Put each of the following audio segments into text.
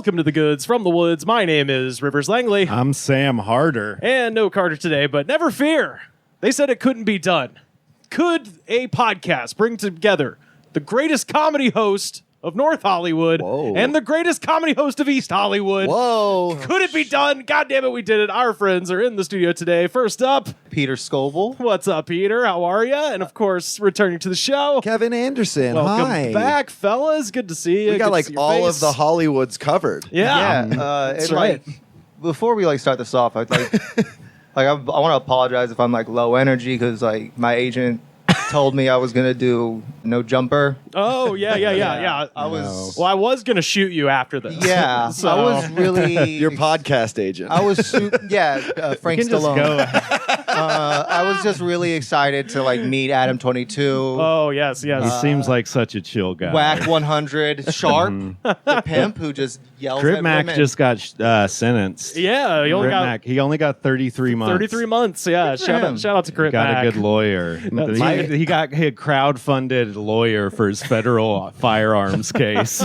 Welcome to the Goods from the Woods. My name is Rivers Langley. I'm Sam Harder. And no Carter today, but never fear. They said it couldn't be done. Could a podcast bring together the greatest comedy host of North Hollywood and the greatest comedy host of East Hollywood? Whoa. Could it be done? God damn it, we did it. Our friends are in the studio today. First up, Peter Skobel. what's up, Peter? How are you? And of course, returning to the show, Kevin Anderson. welcome Hi. back, fellas. Good to see you. We got Good to like see your all face. of the Hollywoods covered. Yeah. That's and, right. Before we start this off, I want to apologize if I'm low energy because my agent told me I was gonna do no jumper. Oh, yeah. I was Well, I was going to shoot you after this. yeah. So- I was really Your podcast agent. I was Frank You can just Stallone. go. I was just really excited to meet Adam 22. Oh, yes. He seems like such a chill guy. Whack 100, Sharp, the pimp who just yells Crip at Mac women. just got sentenced. Yeah, he only Crip got Mac, he only got 33 months. 33 months. Yeah, for him. shout out to Crip Got Mac. a good lawyer. He got a crowd-funded lawyer for his federal firearms case.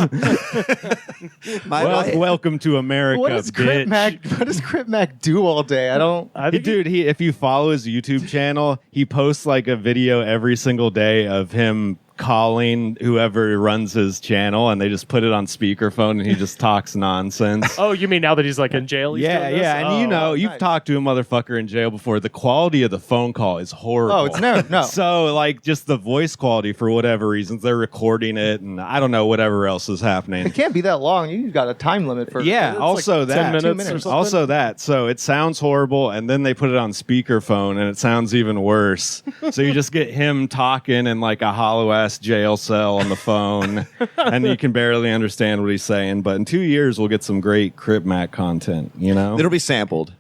Welcome to America, What does Crip bitch. Mac? What does Crip Mac do all day? I don't. I think Dude, if you follow his YouTube channel, he posts like a video every single day of him calling whoever runs his channel, and they just put it on speakerphone, and he just talks nonsense. Oh, you mean now that he's in jail? He's Yeah, doing this? yeah, and Oh, you've nice. talked to a motherfucker in jail before. The quality of the phone call is horrible. Oh, it's no. So, just the voice quality, for whatever reasons, they're recording it, and I don't know, whatever else is happening. It can't be that long. You got a time limit for. Yeah, It's also like 10 that. minutes 2 or minutes. something. Also that. So it sounds horrible, and then they put it on speakerphone, and it sounds even worse. So you just get him talking in like a hollow-ass jail cell on the phone, and you can barely understand what he's saying. But in 2 years, we'll get some great Crip Mac content, you know? It'll be sampled.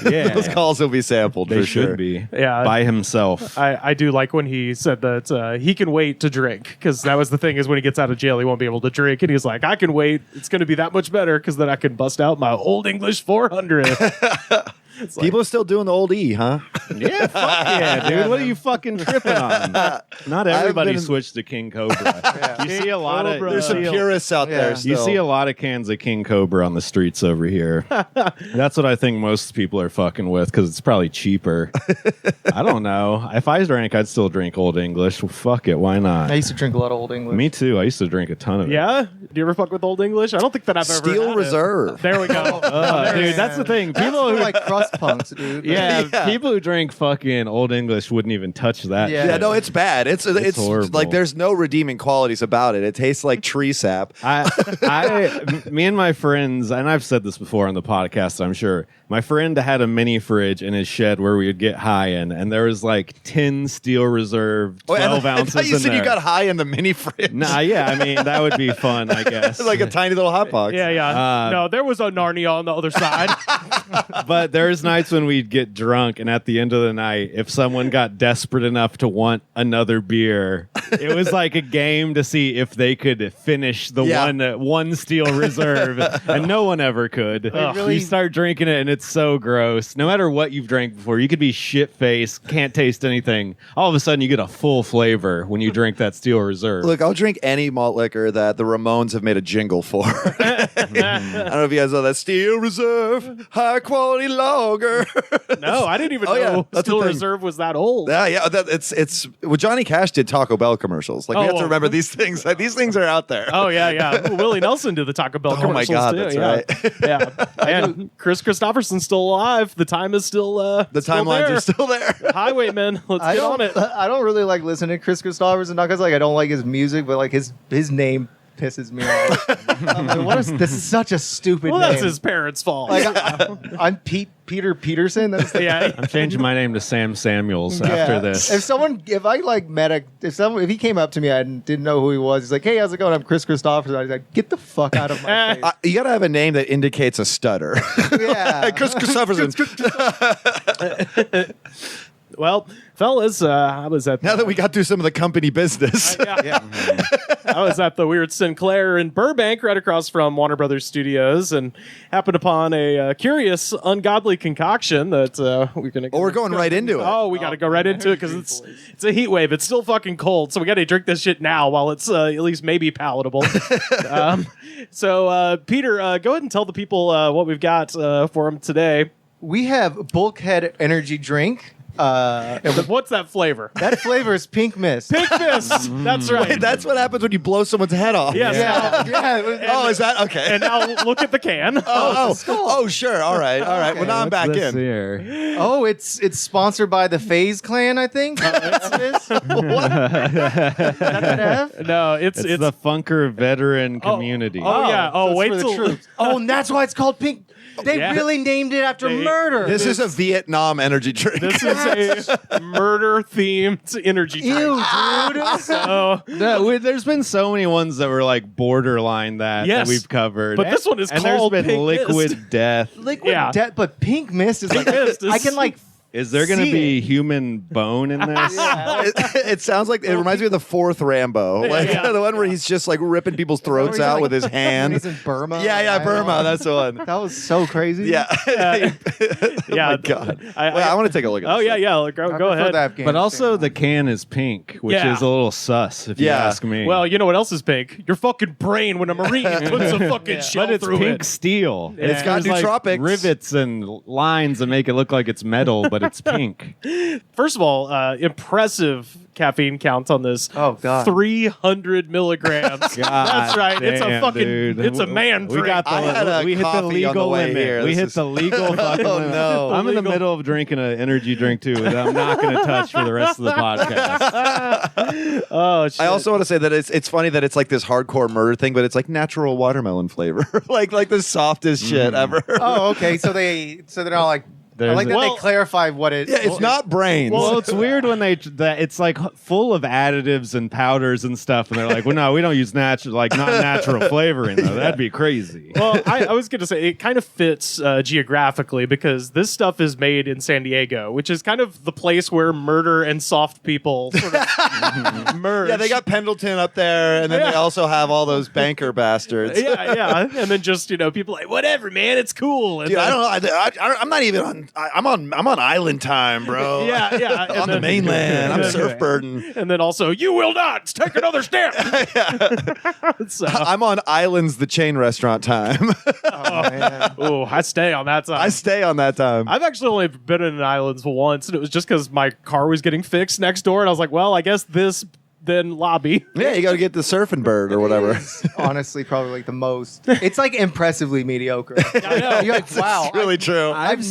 Yeah. Those calls will be sampled They for should sure. be. Yeah. By himself. I do like when he said that he can wait to drink, because that was the thing, is when he gets out of jail, he won't be able to drink. And he's like, I can wait. It's going to be that much better, because then I can bust out my Old English 400. It's like- People are still doing the old E, huh? Yeah, fuck yeah, dude. What are you fucking tripping on? Not everybody been- swithed to King Cobra. You see a lot of... Cobra. There's some purists out there Yeah. still. You see a lot of cans of King Cobra on the streets over here. That's what I think most people are fucking with, because it's probably cheaper. I don't know. If I drank, I'd still drink Old English. Well, fuck it. Why I not? used to drink a lot of Old English. Me too. I used to drink a ton of it. Yeah? Do you ever fuck with Old English? I don't think that I've ever Steel had it. Reserve. There we go. Dude, that's the thing. People People who... like crust punks, dude. Yeah, people who drink fucking Old English wouldn't even touch that. Yeah. shit. Yeah, no, it's bad. It's horrible. like there's no redeeming qualities about it. It tastes like tree sap. Me and my friends, and I've said this before on the podcast, I'm sure. My friend had a mini fridge in his shed where we would get high in, and there was like 10 Steel Reserve 12 I ounces thought you in said there. you got high in the mini fridge. Nah, yeah, I mean, that would be fun, I guess. like a tiny little hot box. Yeah. Uh, No, there was a Narnia on the other side. But there's nights when we'd get drunk, and at the end of the night, if someone got desperate enough to want another beer, it was like a game to see if they could finish the one Steel Reserve, and no one ever could. You start drinking it, and it's so gross. No matter what you've drank before, you could be shit-faced, can't taste anything. All of a sudden, you get a full flavor when you drink that Steel Reserve. Look, I'll drink any malt liquor that the Ramones have made a jingle for. I don't know if you guys know that. Steel Reserve, high quality lager. No, I didn't even Oh, yeah, know that's Steel the thing. Reserve was that old. Yeah, it's well, Johnny Cash did Taco Bell commercials. Like we have to well. remember these things. Like, these things are out there. Oh, yeah. Willie Nelson did the Taco Bell Oh, my commercials, God, too. that's yeah. right. Yeah. And Chris Christopherson's still alive. The time is still The timelines are still there. Highwaymen, let's get on it. I don't really like listening to Chris Christopherson, not because I don't like his music, but his name pisses me off. I'm like, this is such a stupid Well, name. that's his parents' fault. I'm Peter Peterson. That's yeah. I'm changing my name to Sam Samuels after this. If he came up to me, I didn't know who he was. He's like, "Hey, how's it going? I'm Chris Christopherson." I was like, "Get the fuck out of my face!" You got to have a name that indicates a stutter. Yeah. Chris Christopherson. Well, fellas, I was at Now that we got through some of the company business. I was at the Weird Sinclair in Burbank, right across from Warner Brothers Studios, and happened upon a curious, ungodly concoction that we're going to. Oh, we're going right into it. Oh, we got to go right into it because it's a heat wave. It's still fucking cold, so we got to drink this shit now while it's at least maybe palatable. So, Peter, go ahead and tell the people what we've got for them today. We have Bulkhead Energy Drink. What's that flavor? That flavor is Pink Mist. Pink Mist. That's right. Wait, that's what happens when you blow someone's head off. Yes. Oh, is that okay? And now look at the can. Oh, sure. All right. Well, now I'm back in. Here? Oh, it's sponsored by the FaZe Clan, I think. That's what it is. What? Is that what it have? No, it's the Funker veteran community. Oh, yeah. Oh, So wait it's for till the troops. Oh, and that's why it's called Pink. They really named it after murder. This is a Vietnam energy drink. This is a murder-themed energy drink. Ew, dude. So, There's been so many ones that were like borderline that we've covered. But this one is and called there's been Pink Liquid Mist. Death. Liquid Death, but Pink Mist is like I can like. Is there going to be human bone in this? It sounds like it reminds me of the fourth Rambo, like the one where he's just like ripping people's throats out with his hand. He's in Burma. Yeah, Burma. That's the one. That was so crazy. Yeah. yeah. Oh my God. I want to take a look at this. Yeah. Go ahead. But also the can is pink, which is a little sus, if you ask me. Well, you know what else is pink? Your fucking brain when a Marine puts a fucking shell but it's through pink it. steel. It's got There's, nootropics. rivets and lines that make it look like it's metal, but it's pink. First of all, impressive caffeine count on this. Oh, God. 300 milligrams. That's right. It's a damn, fucking. dude. It's a man drink. We got I had a we hit the coffee on the legal way limit. here. We This hit is- the legal fucking Oh, limit. no. I'm in the Illegal. middle of drinking an energy drink too that I'm not going to touch for the rest of the podcast. Oh, shit. I also want to say that it's funny that it's like this hardcore murder thing, but it's like natural watermelon flavor, like the softest shit ever. Oh, okay. So they're all like. I There's like that Well- they clarify what it. Yeah, it's not brains. Well, it's weird when it's like full of additives and powders and stuff, and they're like, "Well, no, we don't use not natural flavoring though. That'd be crazy." Well, I was going to say it kind of fits geographically because this stuff is made in San Diego, which is kind of the place where murder and soft people sort of merge. Yeah, they got Pendleton up there, and then they also have all those banker bastards. yeah, and then just people like whatever, man, it's cool. And Dude, then, I don't know. I'm not even on. I'm on island time, bro. Yeah. On the mainland, I'm surfbirding. And then also, you will not take another step. So, I'm on Islands, the chain restaurant time. oh, I stay on that side. I stay on that time. I've actually only been in an islands once, and it was just because my car was getting fixed next door, and I was like, well, I guess this then lobby. Yeah, you got to get the surfing bird or whatever. It's honestly, probably like the most. It's like impressively mediocre. I know. You're like, wow. It's really true. I've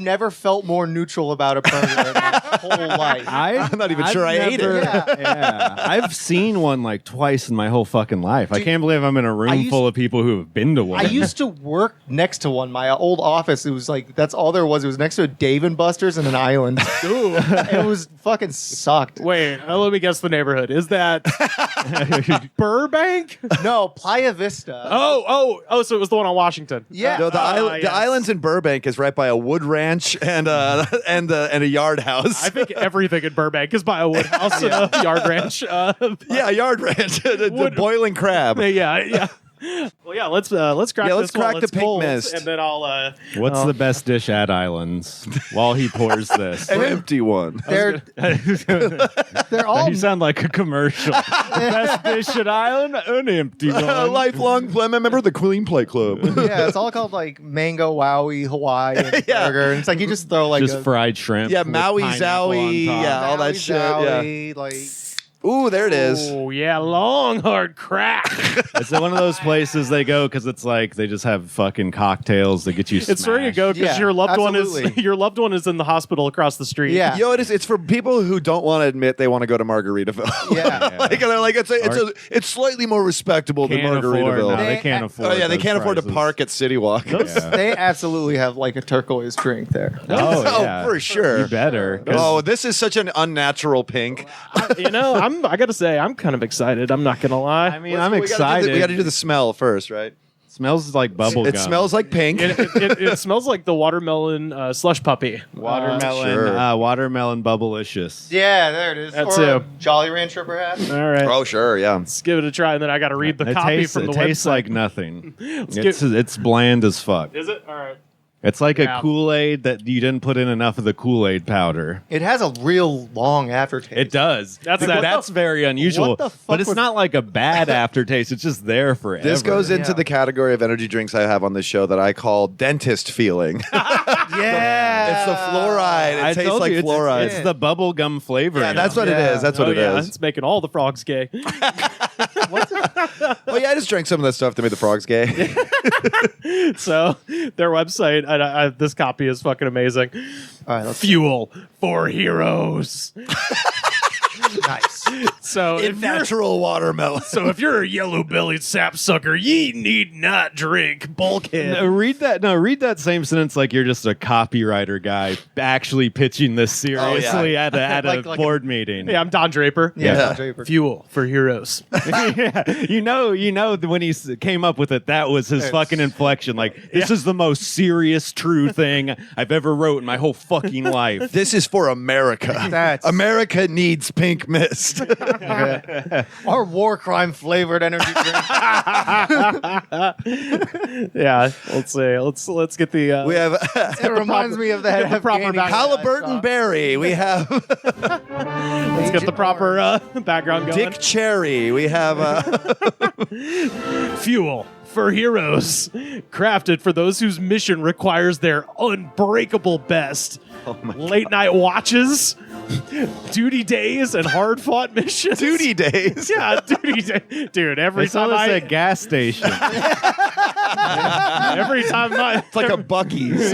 never felt more neutral about a burger in my whole life. I'm not even sure I ate it. Yeah. I've seen one like twice in my whole fucking life. I can't believe I'm in a room full of people who have been to one. I used to work next to one. My old office, it was like, that's all there was. It was next to a Dave & Buster's and an island. Ooh. It was fucking sucked. Wait, let me guess the neighborhood. Is that Burbank? No, Playa Vista. Oh, so it was the one on Washington. Yeah. No, the yes. islands in Burbank is right by a wood ranch and a yard house. I think everything in Burbank is by a wood house and a yard ranch. Yeah, a yard ranch. The boiling crab. Yeah. Well, yeah. Let's crack. Yeah, let's this while crack the it's pink cold, mist. and then I'll. What's the best dish at Islands while he pours this? An empty one. They're all You sound like a commercial. Best dish at Island, an empty A one. lifelong member of the Queen Play Club. yeah, it's all called like Mango Wowie Hawaiian burger. And it's like you just throw like Just fried shrimp. Yeah, with Maui pineapple on Zowie. top. Yeah, all that Maui shit. Zowie, like Ooh, there it is. Oh yeah, long hard crack. It's one of those places they go because it's like they just have fucking cocktails that get you smashed. It's where you go because Yeah, your loved one absolutely. is your loved one is in the hospital across the street. Yeah. Yo, it's for people who don't want to admit they want to go to Margaritaville. Yeah. Like they're like it's slightly more respectable than Can't afford, Margaritaville. no, they can't afford. Oh yeah, they those can't afford to prices. park at City Walk. they absolutely have like a turquoise drink there. Oh, yeah. for sure. You better. 'cause Oh, this is such an unnatural pink. I gotta say, I'm kind of excited. I'm not gonna lie. I mean, I'm We gotta excited. do the smell first, right? Smells like bubble It gum. smells like pink. It smells like the watermelon slush puppy. Watermelon bubblicious. Yeah, there it is. That's or it. a Jolly Rancher, perhaps. All right. Oh, sure, yeah. Let's give it a try, and then I got to read the copy from the It tastes website. like nothing. get- It's bland as fuck. Is it? All right. It's like Yeah. a Kool-Aid that you didn't put in enough of the Kool-Aid powder. It has a real long aftertaste. It does. That's very unusual. what the fuck But it's was- not like a bad aftertaste. It's just there forever. This goes into Yeah. the category of energy drinks I have on this show that I call dentist feeling. Yeah. It's the fluoride. It I tastes told like you, it's- fluoride. It's the bubble gum flavor. Yeah, that's what it Yeah. is. That's what Oh, it yeah, is. it's making all the frogs gay. Well, yeah, I just drank some of that stuff that made the frogs gay. So their website, this copy is fucking amazing. All right, let's Fuel for heroes. nice. So if you're Natural watermelon. So if you're a yellow-bellied sapsucker, ye need not drink Bulkhead. Read that same sentence like you're just a copywriter guy actually pitching this seriously at a Like board meeting. Yeah, I'm Don Draper. Yeah. Yeah. Don Draper. Fuel for heroes. Yeah. You know when he came up with it, that was his fucking inflection. Like, this is the most serious, true thing I've ever wrote in my whole fucking life. This is for America. That's- America needs pink mist. Our war crime flavored energy drink. Yeah, let's see. Let's get the. We have It reminds me of that get the proper Afghani back- guy I Halliburton saw. Berry. We have let's get the proper background going. Dick Cherry. We have Fuel for heroes, crafted for those whose mission requires their unbreakable best. Late night watches, duty days, and hard fought missions. Duty Days. Yeah, duty day. Dude, every It's time almost I a gas station. every time I It's like a Buc-ee's.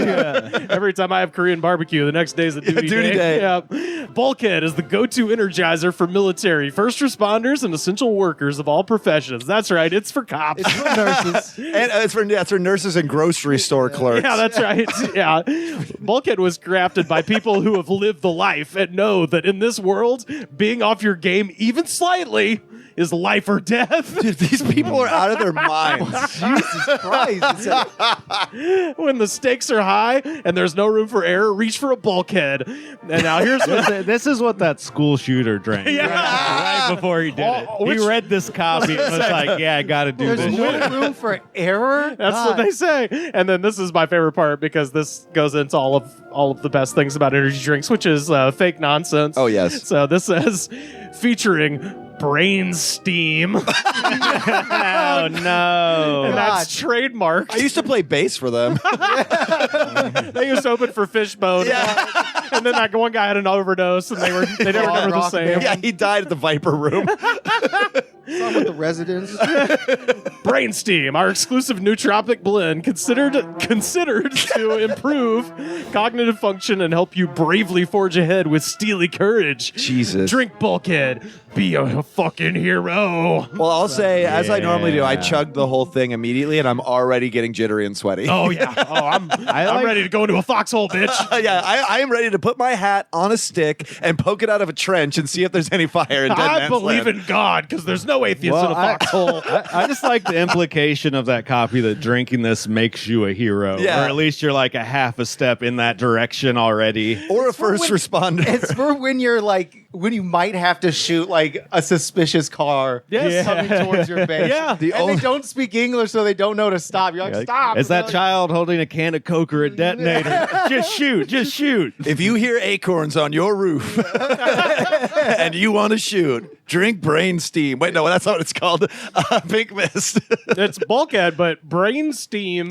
every time I have Korean barbecue, the next day's a duty, duty day. Yeah. Bulkhead is the go-to energizer for military, first responders, and essential workers of all professions. That's right, it's for cops. It's for nurses. And it's for nurses and grocery store clerks. Yeah, that's right. Yeah. Bulkhead was crafted by people who have lived the life and know that in this world, being off your game even slightly is life or death. Dude, these people are out of their minds. Jesus Christ. When the stakes are high and there's no room for error, reach for a bulkhead. And now here's what This is what that school shooter drank. Yeah. Right before he did it. Which- He read this copy and was like, yeah, I got to do There's this. no room for error? That's what they say. And then this is my favorite part because this goes into all of the best things about energy drinks, which is fake nonsense. Oh, yes. So this says featuring brain steam. Oh, no. And that's trademarked. I used to play bass for them. They used to open for Fishbone. Yeah. And then that one guy had an overdose and they never the Rock same. band. Yeah, he died at the Viper Room. Some with the residents. Brain Steam, our exclusive nootropic blend, considered to improve cognitive function and help you bravely forge ahead with steely courage. Jesus. Drink Bulkhead. Be a fucking hero. Well, I'll say, as I normally do, I Yeah. chugged the whole thing immediately, and I'm already getting jittery and sweaty. Oh yeah. Oh, I'm like- ready to go into a foxhole, bitch. Yeah, I am ready to put my hat on a stick and poke it out of a trench and see if there's any fire in Dead I Man's believe Land. in God because there's no atheists in a foxhole. I just like the implication of that copy that drinking this makes you a hero. Yeah. Or at least you're like a half a step in that direction already. Or a first responder. It's for when you're like, when you might have to shoot like a suspicious car Yes. coming towards your base. Yeah. The And only- they don't speak English, so they don't know to stop. You're like, stop. Is that They're child holding a can of Coke or a detonator? Just shoot. Just shoot. If you hear acorns on your roof and you want to shoot, drink brain steam. Wait, no, that's not what it's called. Pink mist. It's Bulkhead, but brain steam.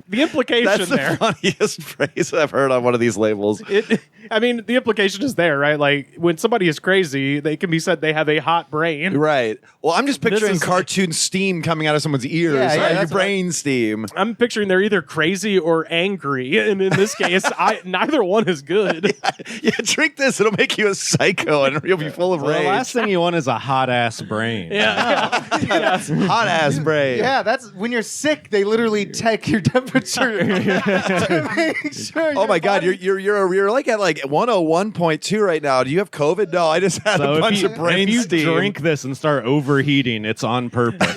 The implication That's the there. funniest phrase I've heard on one of these labels. I mean, the implication is there, right? Like when somebody is crazy, they can be said they have a hot brain. Right. Well, I'm just picturing is- cartoon steam coming out of someone's ears. Yeah, yeah, Your that's what brain steam. I'm picturing they're either crazy or angry, and in this case, neither one is good. Yeah, drink this. It'll make you a psycho and you'll be full of Well, the rage. last thing you want is a hot ass brain. Yeah, yeah. Hot ass brain. Yeah, that's when you're sick. They literally take your temperature to make sure. Oh my God, you're like at like 101.2 right now. Do you have COVID? No, I just had So a bunch if you, of brain if you steam. drink this and start overheating, it's on purpose.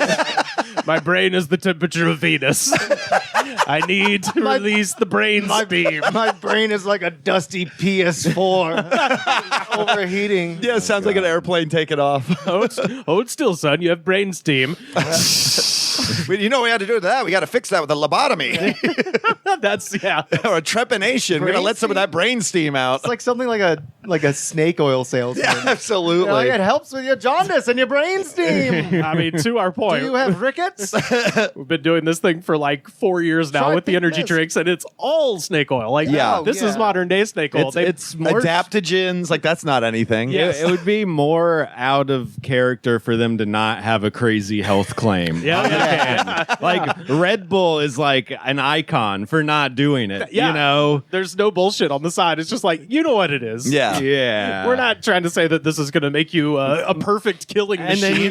My brain is the temperature of Venus. I need to release the brain steam. My brain is like a dusty PS4 overheating. Yeah, it sounds like an airplane taking off. Hold still, son. You have brain steam. You know what we had to do to that? We got to fix that with a lobotomy That's yeah. or a trepanation. We're gonna let some of that brain steam out. It's like something like a snake oil salesman. Yeah, absolutely. Like, it helps with your jaundice and your brain steam. I mean, to our point. Do you have rickets? We've been doing this thing for like 4 years now Try with the energy this. drinks, and it's all snake oil. Like, Yeah. this is modern day snake oil. It's more Adaptogens, like that's not anything. Yeah. It would be more out of character for them to not have a crazy health claim. Yeah. Like Red Bull is like an icon for not doing it. Yeah. You know? There's no bullshit on the side. It's just like, you know what it is. Yeah. Yeah. We're not trying to say that this is going to make you a perfect killing And machine.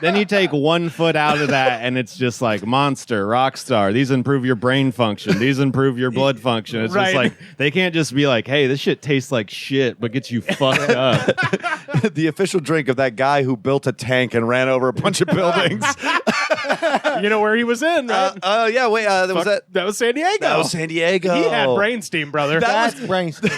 then you take 1 foot out of that, and it's just like Monster, Rockstar. These improve your brain function. These improve your blood function. It's Right. just like they can't just be like, "Hey, this shit tastes like shit, but gets you fucked up." The official drink of that guy who built a tank and ran over a bunch of buildings. You know where he was in, right? Yeah, wait, That was San Diego. That was San Diego. He had brain steam, brother. That's brain steam.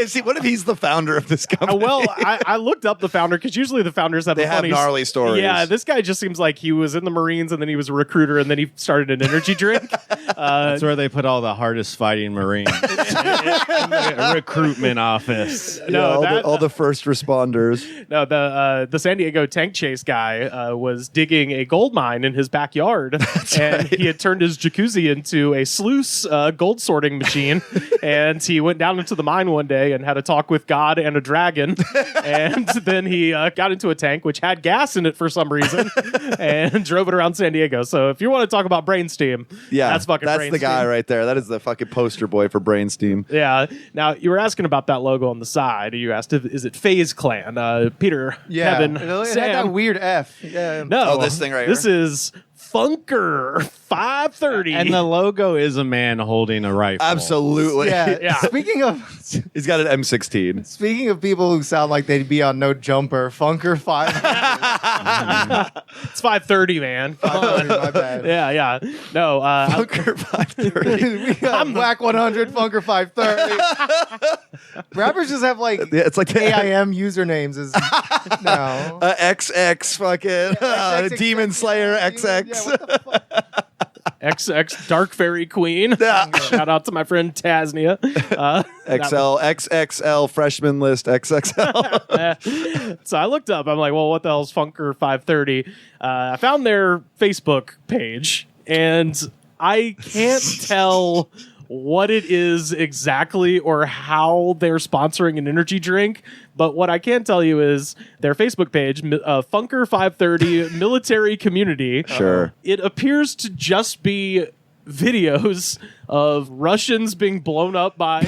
See, what if he's the founder of this company? Well, I looked up the founder because usually the founders have They a have funny gnarly stories. Yeah, this guy just seems like he was in the Marines and then he was a recruiter and then he started an energy drink. That's where they put all the hardest fighting Marines in the recruitment office. No, all the first responders. No, the San Diego tank chase guy was digging a gold mine in his backyard, and he had turned his jacuzzi into a sluice gold sorting machine. And he went down into the mine one day and had a talk with God and a dragon. And then he got into a tank which had gas in it for some reason, and drove it around San Diego. So if you want to talk about brain steam, Yeah, that's fucking brain the steam. guy right there. That is the fucking poster boy for brain steam. Yeah. Now you were asking about that logo on the side. You asked, is it FaZe Clan? Peter, Kevin, it had Sam. that weird F. Yeah. No, Oh, this thing right This here? is Funker 530. And the logo is a man holding a rifle. Absolutely. Yeah. Yeah. Speaking of He's got an M16. people who sound like they'd be on No Jumper, Funker 5. It's 530, man. My bad. Yeah. No, Funker 530. We got Whack 100, Funker 530. Rappers just have like Yeah, it's like AIM usernames is now. XX fucking Demon Slayer XX. Yeah, what the fuck? XX Dark Fairy Queen. Shout out to my friend Tasnia. XXL freshman list XXL. So I looked up. I'm like, well, what the hell's Funker 530? I found their Facebook page, and I can't tell what it is exactly or how they're sponsoring an energy drink. But what I can tell you is their Facebook page, Funker 530 Military Community. Sure. It appears to just be videos of Russians being blown up by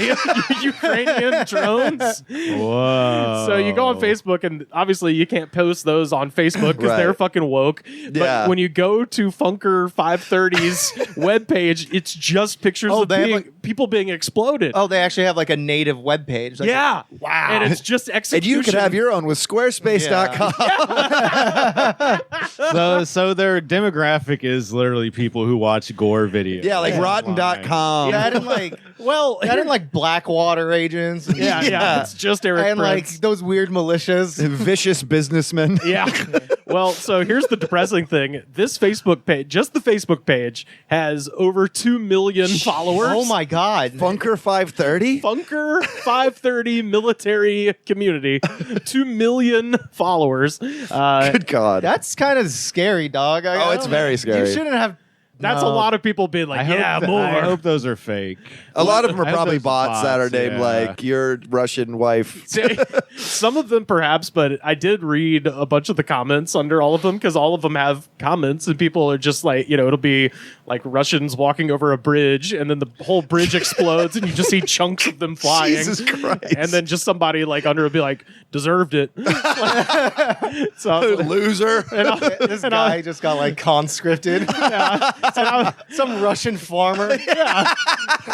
Ukrainian drones. Whoa. So you go on Facebook, and obviously you can't post those on Facebook because Right. they're fucking woke. But Yeah. when you go to Funker 530's webpage, it's just pictures of they have, people being exploded. Oh, they actually have like a native web page. Like, Yeah. Wow. And it's just And execution. you could have your own with squarespace.com. So their demographic is literally people who watch gore videos. Yeah, like rotten.com. Yeah, I didn't like. Well, I didn't like Blackwater agents. And, yeah. It's just Eric and like Prince. those weird militias. Vicious businessmen. Yeah. Well, so here's the depressing thing. This Facebook page, just the Facebook page, has over 2 million followers. Oh my god. Funker 530? Funker 530 military community. 2 million followers. Good God. That's kind of scary, dog. Oh, it's very scary. You shouldn't have. That's a lot of people being like, more. I hope those are fake. A lot of them are I hope probably there's bots that are named yeah. like your Russian wife. Some of them perhaps, but I did read a bunch of the comments under all of them because all of them have comments and people are just like, it'll be like Russians walking over a bridge and then the whole bridge explodes and you just see chunks of them flying. Jesus Christ. And then just somebody like under will be like, deserved it. So I was like, Loser. This guy just got like conscripted. Some Russian farmer. Yeah.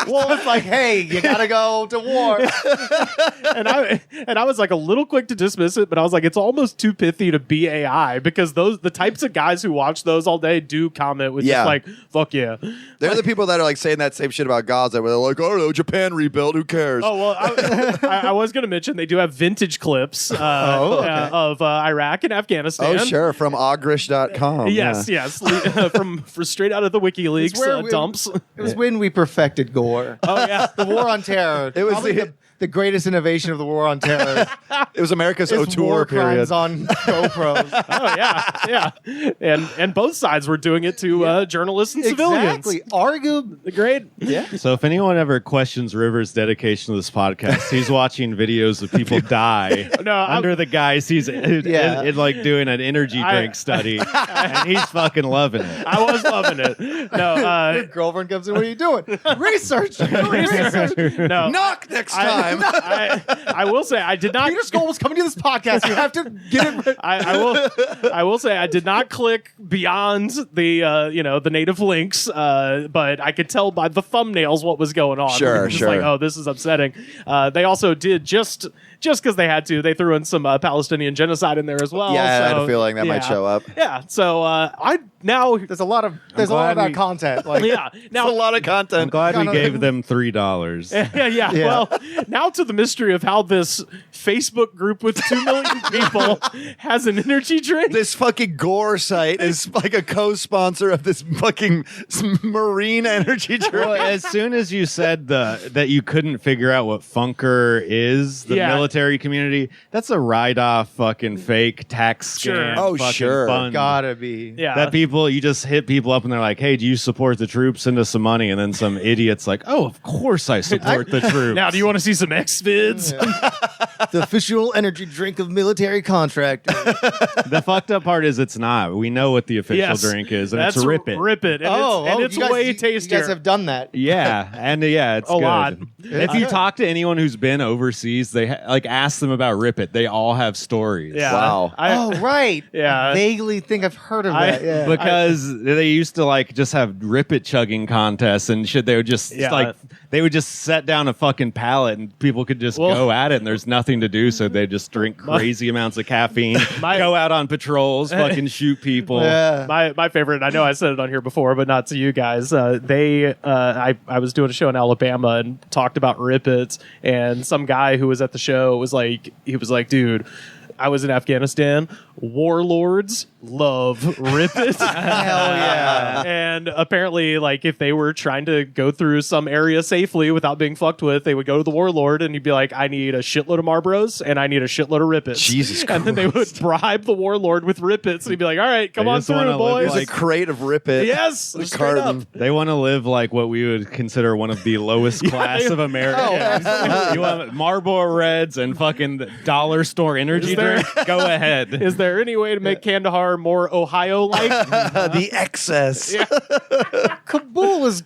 Well, it's like, hey, you gotta go to war. and I was like a little quick to dismiss it, but I was like, it's almost too pithy to be AI because the types of guys who watch those all day do comment with just like, fuck yeah. They're the people that are like saying that same shit about Gaza, where they're like, oh no, Japan rebuilt, who cares? Oh well, I was going to mention they do have vintage clips of Iraq and Afghanistan. Oh sure, from ogrish.com. Yes, from straight out of the WikiLeaks dumps. It was when we perfected gore. Oh yeah, the war on terror. It was the greatest innovation of the war on terror. It was America's It's tour war period. crimes on GoPros. Oh yeah. And both sides were doing it to journalists and civilians. Exactly. Arguably. Great. Yeah. So if anyone ever questions Rivers' dedication to this podcast, he's watching videos of people die under the guise he's like doing an energy drink study, and he's fucking loving it. I was loving it. No, Your girlfriend comes in. What are you doing? Research. Research. no. Knock next time. I will say I did not. Peter Skobel's coming to this podcast. You have to get it. I will say I did not click beyond the the native links, but I could tell by the thumbnails what was going on. Sure. Like, oh, this is upsetting. They also did just because they had to. They threw in some Palestinian genocide in there as well. Yeah, I had so, a feeling that might show up. Yeah. So I now There's a lot of that content. Like, yeah. Now It's a lot of content. I'm glad we gave them $3. yeah. Well, now to the mystery of how this Facebook group with 2 million people has an energy drink. This fucking gore site is like a co-sponsor of this fucking marine energy drink. Well, as soon as you said that you couldn't figure out what Funker is, the military community, that's a write-off fucking fake tax scam. Oh, fucking sure. fund. gotta be. Yeah. That people, you just hit people up and they're like, hey, do you support the troops? Send us some money. And then some idiot's like, oh, of course I support the troops. Now, do you want to see some X-Vids? The official energy drink of military contractors. The fucked up part is it's not. We know what the official drink is, and That's it's Rip It. Rip It. And it's you guys, way you tastier. guys have done that. Yeah, and it's A good. lot. If you talk to anyone who's been overseas, they ask them about Rip It. They all have stories. Yeah. Wow. Right. Yeah. I vaguely think I've heard of that. Yeah. Because they used to just have Rip It chugging contests and shit. They would just they would just set down a fucking pallet and people could just go at it and there's nothing to do, so they just drink crazy amounts of caffeine, go out on patrols, fucking shoot people. Yeah. My favorite, I know I said it on here before, but not to you guys. I was doing a show in Alabama and talked about Rip Its, and some guy who was at the show was like, dude, I was in Afghanistan. Warlords love Rip It. Hell yeah. And apparently, if they were trying to go through some area safely without being fucked with, they would go to the warlord and he'd be like, I need a shitload of Marlboros and I need a shitload of Rip Its. Jesus Christ. And then they would bribe the warlord with Rip Its and he'd be like, all right, come They on just wanna through, boys. There's a crate of Rip It. Yes, A straight carton. up. They want to live like what we would consider one of the lowest class of America. You want Marlboro Reds and fucking dollar store energy drink? Go ahead. Is there any way to make Kandahar more Ohio-like? The excess. Kabul is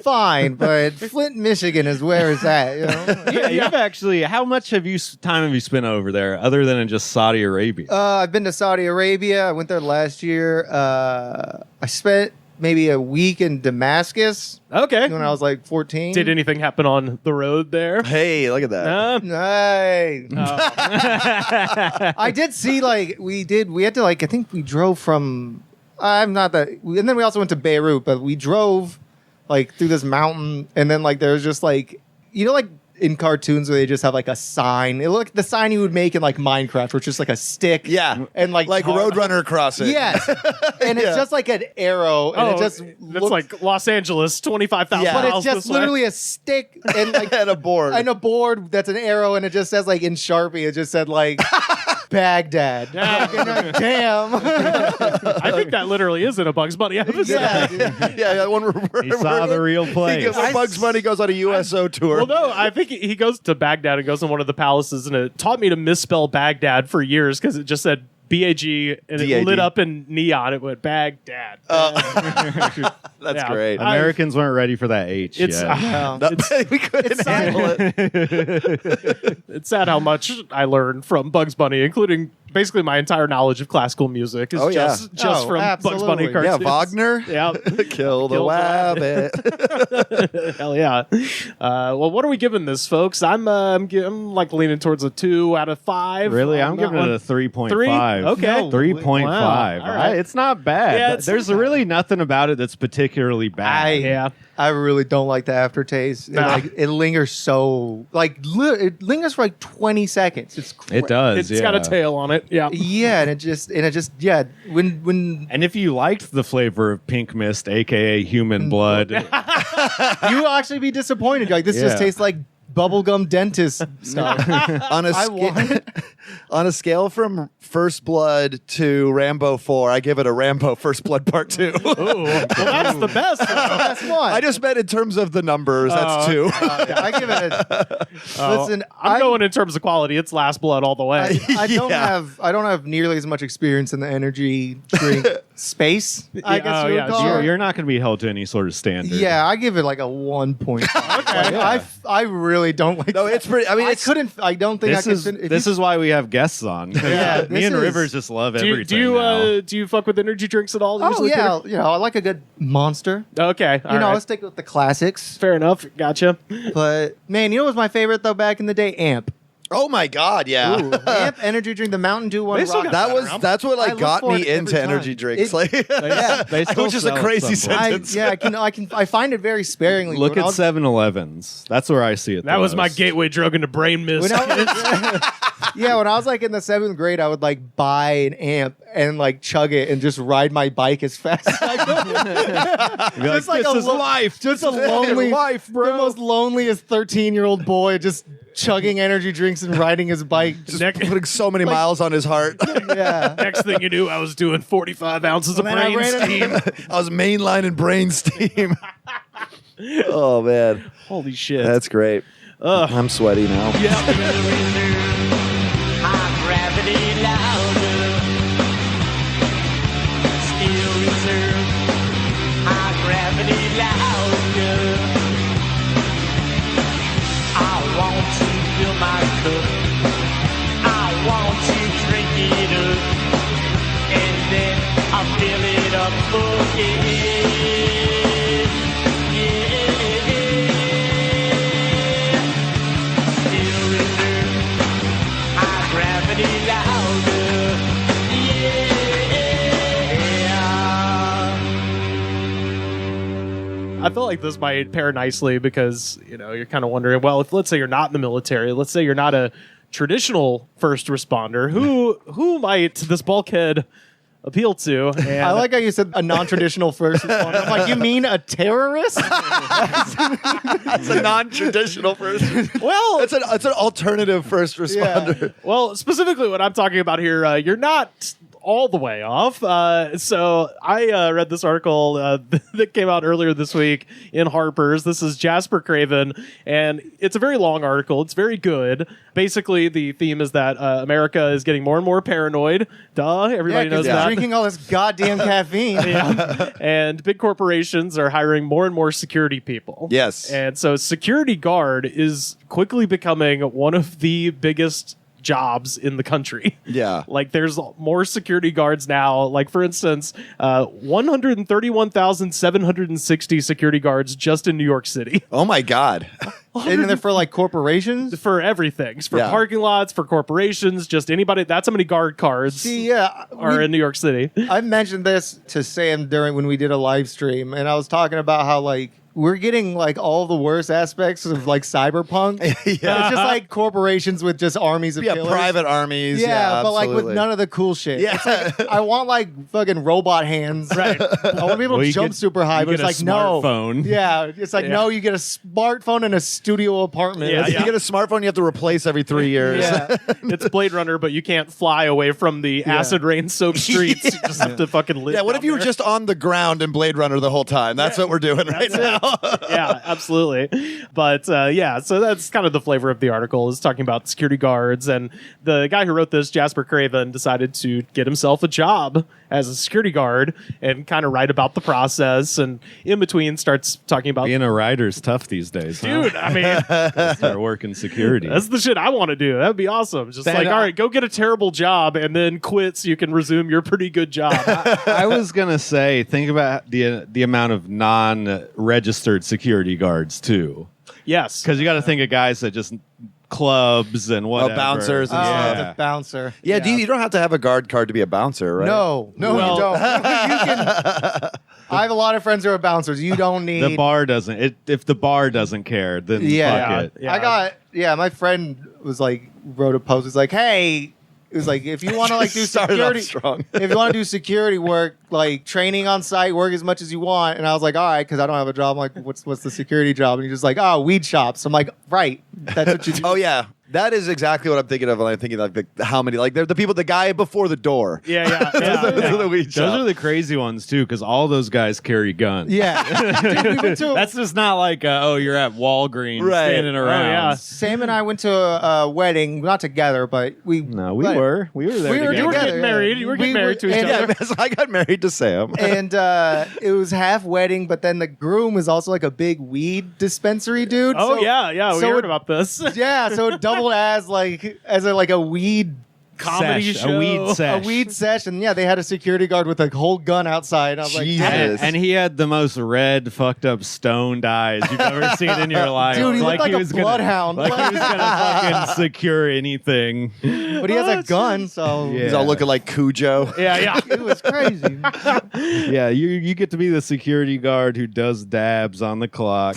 fine, but Flint, Michigan is where it's at. You know? Yeah, you've actually. How much time have you spent over there, other than in just Saudi Arabia? I've been to Saudi Arabia. I went there last year. I spent maybe a week in Damascus Okay. when I was like 14. Did anything happen on the road there? Hey, look at that. Hey. I did see we had to I think we drove from and then we also went to Beirut, but we drove through this mountain, and then there's just in cartoons where they just have a sign. It looked the sign you would make in Minecraft, which is just a stick. Yeah. And Like Roadrunner crossing. Yes. And it's just an arrow, and it just that's looks like Los Angeles, 25,000 Yeah. but miles it's just this way. literally a stick and And a board. and a board that's an arrow, and it just says in Sharpie, it just said Baghdad. Yeah. Damn. I think that literally is in a Bugs Bunny episode. Yeah, dude. Yeah, that one where He saw the real place. when Bugs Bunny goes on a USO tour. Well, no, I think he goes to Baghdad and goes in one of the palaces, and it taught me to misspell Baghdad for years because it just said B-A-G, and it D-A-D. lit up in neon. It went Baghdad. That's Yeah. great. Americans weren't ready for that H It's yet. We couldn't handle it. it's sad how much I learned from Bugs Bunny, including basically my entire knowledge of classical music is just from Bugs Bunny absolutely. cartoons. Yeah, Wagner. Yeah. Kill the wabbit. Hell yeah. Well, what are we giving this, folks? I'm like leaning towards a 2 out of 5. Really? on I'm that giving one. it a 3.5. 3? Okay. No. 3.5. Wow. All right. It's not bad. Yeah, There's really nothing about it that's particularly bad. Yeah. I really don't like the aftertaste. Nah. It lingers so it lingers for like 20 seconds. It's It does. It's got a tail on it. Yeah. Yeah, and it just when And if you liked the flavor of pink mist, aka human blood, you will actually be disappointed. Like this just Yeah. tastes like bubblegum dentist stuff. on a I want it. on a scale from First Blood to Rambo 4, I give it a Rambo First Blood Part 2. Ooh, well, that's the best. That's one. I just meant in terms of the numbers. That's 2. I give it a listen. I'm going in terms of quality. It's Last Blood all the way. I don't Yeah. have nearly as much experience in the energy drink space. I guess Oh, you would yeah, call you're, it. you're not going to be held to any sort of standard. Yeah, I give it like a 1.5. Okay, I really don't like. No, it's pretty. I mean, it's I don't think This I is can. this is why we have guests on. 'Cause, Yeah, me this and is- Rivers just love do everything. you now. do you fuck with energy drinks at all? Oh usually, yeah, Peter? you know I like a good Monster. Okay. You know, let's stick with the classics. Fair enough. Gotcha. But man, you know what was my favorite though back in the day? Amp. oh my god, yeah. Ooh, Amp energy drink, the Mountain Dew one. They still rock- got That's what I like look got for me it every into time. energy drinks. It- Like, They still which is a sell crazy some. sentence. I find it very sparingly. Look When I at was- 7-Elevens. That's where I see it. That the was my most. gateway drug into brain mist. When yeah, when I was like in the 7th grade, I would like buy an amp and like chug it and just ride my bike as fast as I could. You'd be Just like this a is lo- life. Just a lonely life, the bro. most loneliest 13-year-old boy just chugging energy drinks and riding his bike. Just, Putting so many miles on his heart. yeah. Next thing you knew, I was doing 45 ounces of And then I brain ran steam. I was mainlining brain steam. Oh man, Holy shit. that's great. I'm sweaty now. High gravity louder. Still reserve. High gravity louder. I want to fill my cup. I want to drink it up. And then I fill it up again. Still reserve. High gravity louder. Yeah. I feel like this might pair nicely because, you know, you're kind of wondering, well, if let's say you're not in the military, let's say you're not a traditional first responder, who might this bulkhead appeal to? And I like how you said a non-traditional first responder. I'm like, you mean a terrorist? That's a non-traditional first. well, It's an alternative first responder. well, specifically what I'm talking about here, you're not all the way off. So I read this article that came out earlier this week in Harper's. This is Jasper Craven, and it's a very long article. It's very good. Basically, the theme is that America is getting more and more paranoid. Duh, everybody knows they're that. drinking all this goddamn caffeine. Yeah. And big corporations are hiring more and more security people. Yes. And so security guard is quickly becoming one of the biggest jobs in the country. Yeah. Like there's more security guards now. Like for instance, 131,760 security guards just in New York City Oh my god. And they're for like corporations. for everything, for Yeah. parking lots, for corporations, just anybody. That's how many guard cards See, yeah, are in New York City. I mentioned this to Sam during when we did a live stream, and I was talking about how like we're getting like all the worst aspects of like cyberpunk. It's just like corporations with just armies of Yeah, killers. private armies. Yeah, but like with absolutely. none of the cool shit. Yeah. It's like, I want like fucking robot hands. Right. I want to be able Well, to you jump get- super high, you but it's get a like no. smartphone. Yeah, it's like Yeah. no. You get a smartphone in a studio apartment. Yeah, If you get a smartphone, you have to replace every 3 years. Yeah. It's Blade Runner, but you can't fly away from the acid rain soaked streets. You just have to fucking live. Yeah, what down if you were there. just on the ground in Blade Runner the whole time? That's what we're doing right now. Yeah, absolutely. But yeah, so that's kind of the flavor of the article, is talking about security guards. And the guy who wrote this, Jasper Craven, decided to get himself a job as a security guard and kind of write about the process. And in between, starts talking about Being a rider's tough these days, huh? dude. I mean, Start working security. that's the shit I want to do. That'd be awesome. Just like, all right, go get a terrible job and then quit so you can resume your pretty good job. I was gonna say, think about the amount of non-registered security guards too, Yes. because you got to think of guys that just clubs and whatever. bouncers and Oh, stuff. the bouncer. Yeah, you don't have to have a guard card to be a bouncer, right? No, Well- you don't. You can. I have a lot of friends who are bouncers. You don't need. The bar doesn't. If the bar doesn't care, then Yeah. fuck it. Yeah. my friend was like, wrote a post. It's like, hey, it was like, if you want to like do Started off security, strong. if you want to do security work, like training on site, work as much as you want. And I was like, all right, because I don't have a job. I'm like, what's the security job? And he's just like, oh, weed shops. I'm like, right, that's what you do. Oh yeah, that is exactly what I'm thinking of when I'm thinking like how many like they're the people, the guy before the door. Yeah. Those are the weed Those shop. are the crazy ones too, because all those guys carry guns. Yeah. Dude, we went to That's just not like you're at Walgreens Right. standing around. yeah. Sam and I went to a wedding, not together, but we. No, we but- were there. We were together. You were together, getting married. You were getting married to each and- other. Yeah, so I got married to Sam. And it was half wedding, but then the groom was also like a big weed dispensary dude. Oh, So- yeah. We so heard it- about this. Yeah, so it doubled as a weed Comedy Sesh, show. a weed sesh. a weed session. Yeah, they had a security guard with a whole gun outside. I was like, Jesus. damn. And he had the most red, fucked up, stoned eyes you've ever seen in your life. Dude, he looked like a was gonna- bloodhound. Like he was gonna fucking secure anything. But he has a gun, so Yeah. He's all looking like Cujo. Yeah. it was crazy. Yeah, you get to be the security guard who does dabs on the clock.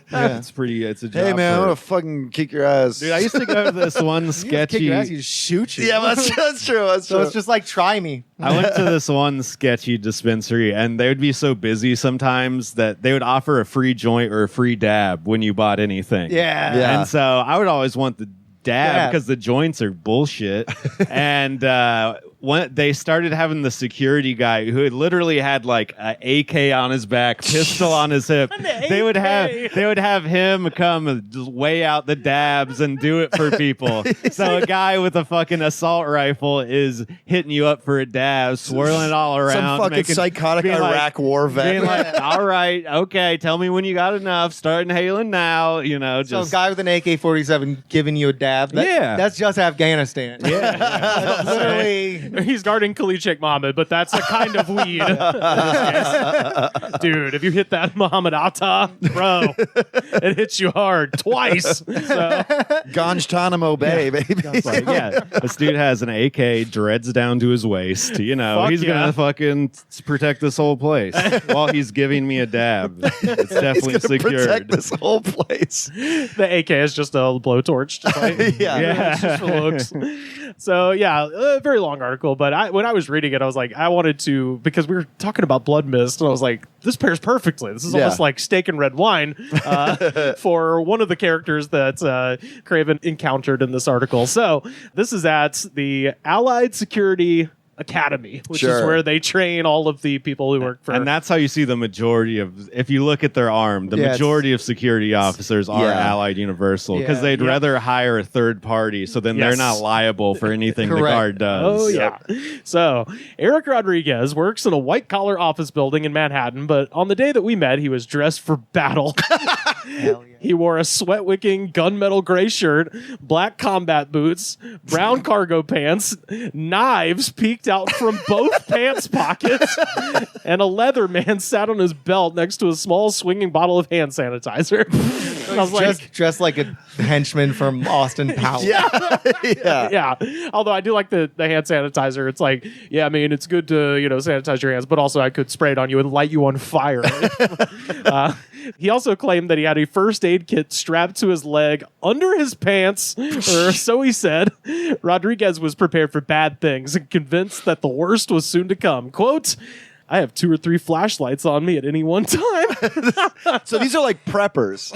It's pretty. It's a job. Hey man, I'm for- gonna fucking kick your ass. Dude, I used to go to this one You just kick sketchy. your ass, you just shoot you. yeah, that's true. That's So true. it's just like, try me. I went to this one sketchy dispensary, and they would be so busy sometimes that they would offer a free joint or a free dab when you bought anything. Yeah. Yeah. And so I would always want the dab Dab. because the joints are bullshit. And when they started having the security guy who had literally had like an AK on his back, pistol on his hip, they would have him come and just weigh out the dabs and do it for people. So a guy with a fucking assault rifle is hitting you up for a dab, swirling it all around, Some fucking making- psychotic being like- Iraq war vet. being like, all right, okay, tell me when you got enough. Start inhaling now. You know, So a just guy with an AK-47 giving you a dab. Yeah. That's just Afghanistan. yeah. Literally. He's guarding Khalid Sheikh Mohammed, but that's a kind of weed. Dude, if you hit that Muhammad Atta, bro, it hits you hard twice. So, Guantanamo Bay, baby. Like, yeah, this dude has an AK, dreads down to his waist. You know, Fuck he's yeah. gonna fucking protect this whole place while he's giving me a dab. It's definitely He's gonna secured. protect this whole place. the AK is just a blowtorch. Just like, Yeah. it's just for looks. So yeah, a very long article. But when I was reading it, I was like, I wanted to, because we were talking about blood mist, and I was like, this pairs perfectly. This is Yeah. almost like steak and red wine for one of the characters that Craven encountered in this article. So this is at the Allied Security Academy, which is Sure. where they train all of the people who work for. And that's how you see the majority of, if you look at their arm, the Yeah, majority of security officers are Yeah. Allied Universal because Yeah. they'd Yeah. rather hire a third party so then they're Yes. not liable for anything the Correct. guard does. Oh, yeah. So, Eric Rodriguez works in a white-collar office building in Manhattan, but on the day that we met, he was dressed for battle. Hell yeah. He wore a sweat-wicking gunmetal gray shirt, black combat boots, brown cargo pants, knives peeked out from both pants pockets, and a leather man sat on his belt next to a small swinging bottle of hand sanitizer. And I was like, Dressed like a henchman from Austin Powers. Yeah. Yeah. yeah. Although I do like the hand sanitizer. It's like, yeah, I mean, it's good to, sanitize your hands, but also I could spray it on you and light you on fire. He also claimed that he had a first aid kit strapped to his leg under his pants, or so he said. Rodriguez was prepared for bad things and convinced that the worst was soon to come. Quote, I have 2 or 3 flashlights on me at any one time. So these are like preppers.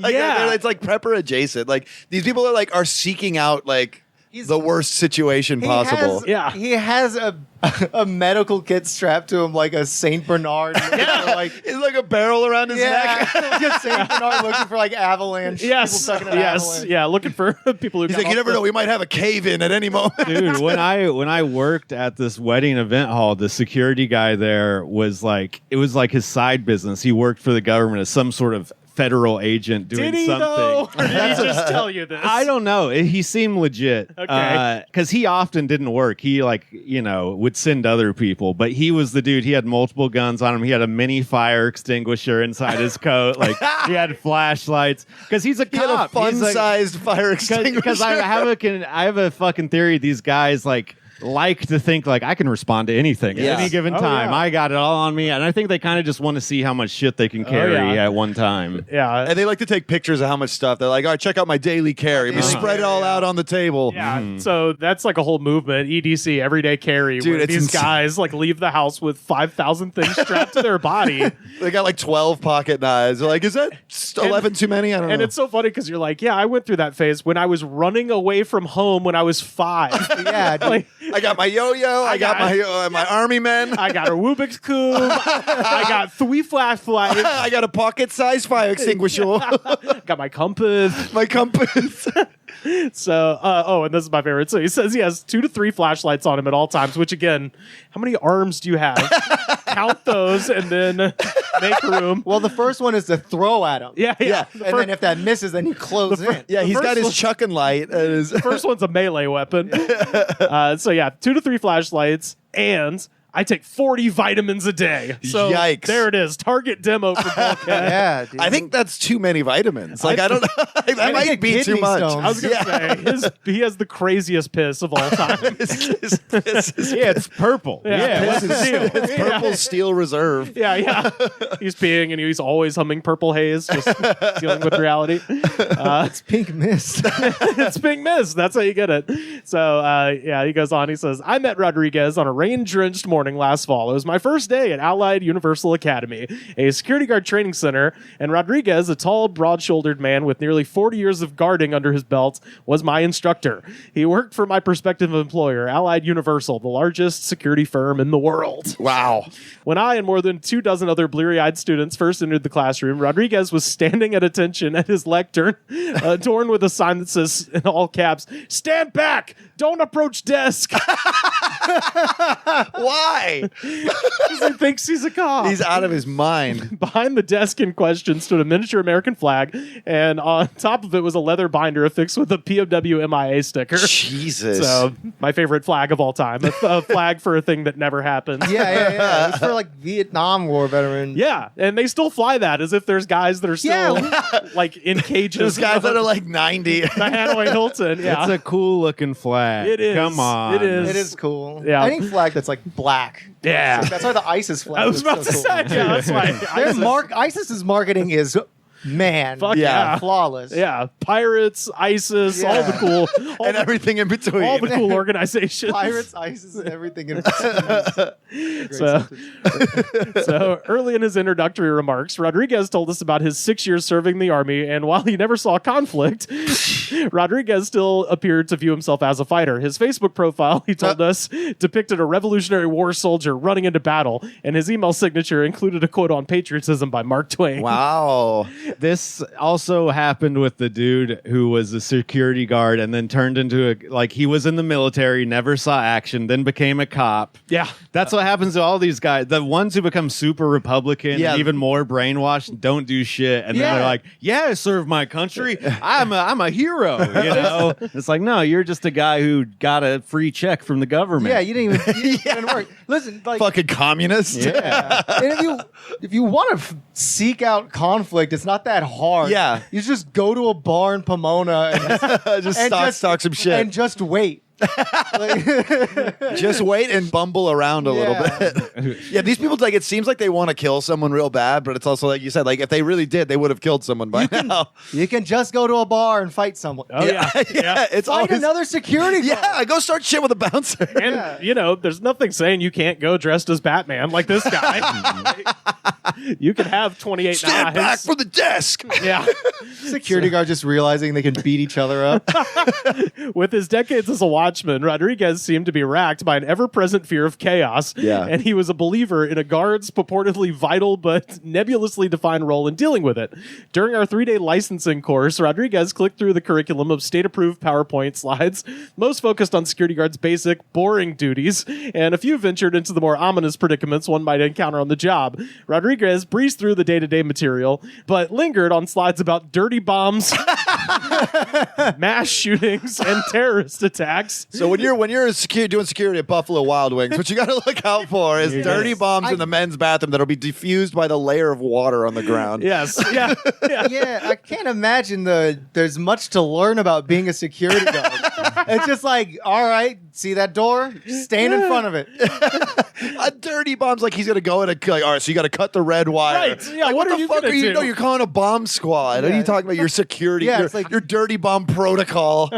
Yeah. It's like prepper adjacent. Like these people are seeking out like the worst situation possible. He has a medical kit strapped to him like a Saint Bernard. It's like a barrel around his neck. Like a Saint Bernard looking for like avalanche. People stuck in an avalanche. Yeah, looking for people who. He's like, you never know, we might have a cave in at any moment. Dude, when I worked at this wedding event hall, the security guy there was like, it was like his side business. He worked for the government as some sort of federal agent doing Did he something. Though? Or did he just tell you this? I don't know. He seemed legit. Okay. Because he often didn't work. He would send other people. But he was the dude. He had multiple guns on him. He had a mini fire extinguisher inside his coat. Like he had flashlights. Because he's a cop. He had a fun-sized fire extinguisher. Because I have a fucking theory. These guys like to think like I can respond to anything at any given time. Yeah. I got it all on me, and I think they kind of just want to see how much shit they can carry at one time. Yeah. And they like to take pictures of how much stuff. They're like, all right, check out my daily carry. We spread it all out on the table. Yeah, so that's like a whole movement, EDC, everyday carry, Dude, where it's these insane. guys like leave the house with 5,000 things strapped to their body. They got like 12 pocket knives. They're like, is that 11 too many? I don't know. And it's so funny because you're like, yeah, I went through that phase when I was running away from home when I was 5. Yeah, dude. Like, I got my yo-yo. I got my army men. I got a Rubik's Cube. I got 3 flashlights. I got a pocket-sized fire extinguisher. Got my compass. My compass. So, and this is my favorite. So he says he has 2 to 3 flashlights on him at all times, which again, how many arms do you have? Count those and then make room. Well, the first one is to throw at him. Yeah. And then if that misses, then you close in. Yeah, he's got first his chucking light. The first one's a melee weapon. 2 to 3 flashlights, and I take 40 vitamins a day. So Yikes. there it is. Target demo for Bulkhead. Yeah, dude. I think that's too many vitamins. Like, I don't know. That might be too kidney much. stones. I was going to say, he has the craziest piss of all time. His piss is Yeah, it's purple. Yeah. what's the deal? it's purple steel reserve. Yeah. He's peeing and he's always humming Purple Haze, just dealing with reality. It's pink mist. It's Pink Mist. That's how you get it. So, he goes on. He says, I met Rodriguez on a rain-drenched morning last fall. It was my first day at Allied Universal Academy, a security guard training center, and Rodriguez, a tall, broad-shouldered man with nearly 40 years of guarding under his belt, was my instructor. He worked for my prospective employer, Allied Universal, the largest security firm in the world. Wow. When I and more than 24 other bleary-eyed students first entered the classroom, Rodriguez was standing at attention at his lectern, adorned with a sign that says, in all caps, "Stand back! Don't approach desk!" Why? Because he thinks he's a cop. He's out of his mind. Behind the desk in question stood a miniature American flag, and on top of it was a leather binder affixed with a POW MIA sticker. Jesus. So, my favorite flag of all time. A flag for a thing that never happened. Yeah. It's for like Vietnam War veterans. Yeah, and they still fly that as if there's guys that are still like in cages. Those guys that are like 90. the Hanoi Hilton. Yeah, It's a cool looking flag. It is. Come on. It is. It is cool. Yeah. Any flag that's like black. Yeah. That's why the ISIS flag I was is about so to cool. say. Yeah, that's why. ISIS's marketing is, man, Fuck Yeah. yeah. flawless. Yeah, pirates, ISIS, all the cool, all, And everything in between. all the cool organizations. Pirates, ISIS, and everything in between. So early in his introductory remarks, Rodriguez told us about his 6 years serving the Army, and while he never saw conflict, Rodriguez still appeared to view himself as a fighter. His Facebook profile, he told us, depicted a Revolutionary War soldier running into battle, and his email signature included a quote on patriotism by Mark Twain. Wow. This also happened with the dude who was a security guard and then turned into he was in the military, never saw action, then became a cop. Yeah. That's what happens to all these guys. The ones who become super Republican Yeah. and even more brainwashed don't do shit. And then they're like, yeah, I serve my country. I'm a hero. You know? It's like, no, you're just a guy who got a free check from the government. Yeah, you didn't even work. Listen, like, Fucking communist. Yeah. and if you want to seek out conflict, it's not that hard. Yeah. You just go to a bar in Pomona and Just stock some shit. and just wait. Just wait and bumble around a little bit. Yeah, these people, like, it seems like they want to kill someone real bad, but it's also like you said, like, if they really did, they would have killed someone by now. You can just go to a bar and fight someone. Oh, yeah. It's Fight always another security guard. Yeah, go start shit with a bouncer. And, you know, there's nothing saying you can't go dressed as Batman like this guy. You can have 28 Stand knives. back from the desk. Yeah. Security guard just realizing they can beat each other up. With his decades as a watchman, Rodriguez seemed to be racked by an ever-present fear of chaos. Yeah. And he was a believer in a guard's purportedly vital but nebulously defined role in dealing with it. During our 3-day licensing course, Rodriguez clicked through the curriculum of state-approved PowerPoint slides, most focused on security guards' basic, boring duties, and a few ventured into the more ominous predicaments one might encounter on the job. Rodriguez breezed through the day-to-day material, but lingered on slides about dirty bombs, mass shootings, and terrorist attacks. So when you're doing security at Buffalo Wild Wings, what you got to look out for is dirty bombs in the men's bathroom that'll be diffused by the layer of water on the ground. Yes. Yeah. Yeah, I can't imagine there's much to learn about being a security guard. It's just like, all right, see that door? Stand in front of it. A dirty bomb's like he's gonna go in and like, all right, so you got to cut the red wire. Right. Yeah. Like, What the are you fuck gonna are you? do? No, you're calling a bomb squad. What are you talking about? Your security. Yeah, your, it's like- your dirty bomb protocol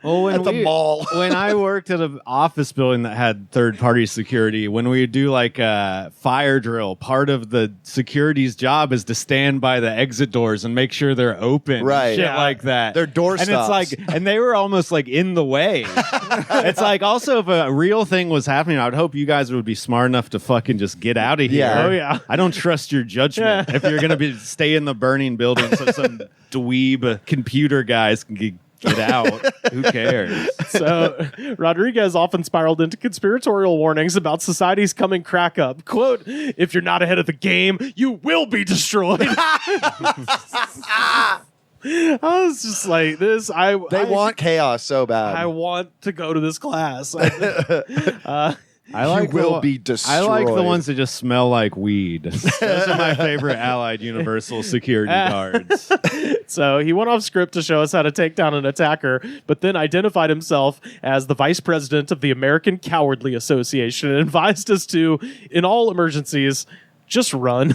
Well, at the mall. When I worked at an office building that had third-party security, when we do like a fire drill, part of the security's job is to stand by the exit doors and make sure they're open, Right. and shit Yeah. like that. They're door and stops. it's like, and they were almost like in the way. It's like, also, if a real thing was happening, I would hope you guys would be smart enough to fucking just get out of here. Yeah. Oh, yeah. I don't trust your judgment. If you're gonna stay in the burning building, so some dweeb computer guys can get out. Who cares? So Rodriguez often spiraled into conspiratorial warnings about society's coming crack up. Quote, if you're not ahead of the game, you will be destroyed. I was just like, this, I want chaos so bad. I want to go to this class. I like will the, be I like the destroyed. ones that just smell like weed. Those are my favorite Allied Universal security guards. So he went off script to show us how to take down an attacker, but then identified himself as the vice president of the American Cowardly Association and advised us to, in all emergencies, just run.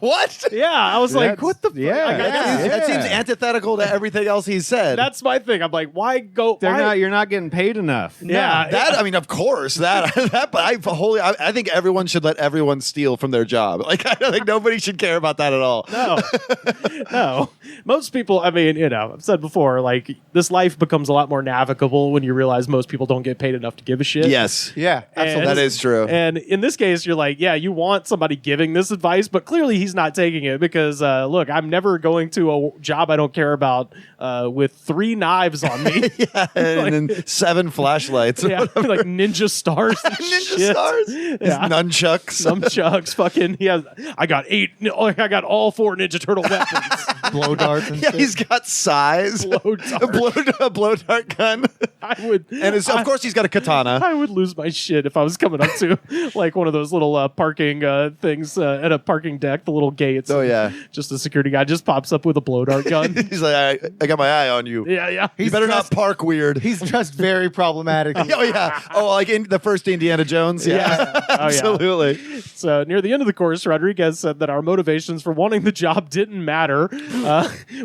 What? Yeah, I was like, That's- what the fuck? yeah, I got- yeah. That seems antithetical to everything else he's said. That's my thing. I'm like, why go? why? You're not getting paid enough. Yeah, That I mean, of course, that but I think everyone should let everyone steal from their job. Like, I don't think nobody should care about that at all. No. Most people, I mean, you know, I've said before, like, this life becomes a lot more navigable when you realize most people don't get paid enough to give a shit. Yes, Yeah, absolutely. that is true. And in this case, you're like, yeah, you want somebody giving this advice, but clearly he's not taking it because, look, I'm never going to a job I don't care about with 3 knives on me. and then 7 flashlights. Yeah, like ninja stars. And Ninja shit. stars. His Yeah. nunchucks. Some chucks. Fucking. I got 8. I got all 4 Ninja Turtle weapons. blow darts and Yeah, shit. he's got size. Blow dart. A blow dart gun. I would. And of course, he's got a katana. I would lose my shit if I was coming up to like one of those little parking things at a parking deck, the little gates. Oh, yeah. Just a security guy just pops up with a blow dart gun. He's like, I got my eye on you. Yeah. You better not park weird. He's just very problematic. Oh, yeah. Oh, like in the first Indiana Jones? Yeah. Oh, yeah. Absolutely. So near the end of the course, Rodriguez said that our motivations for wanting the job didn't matter.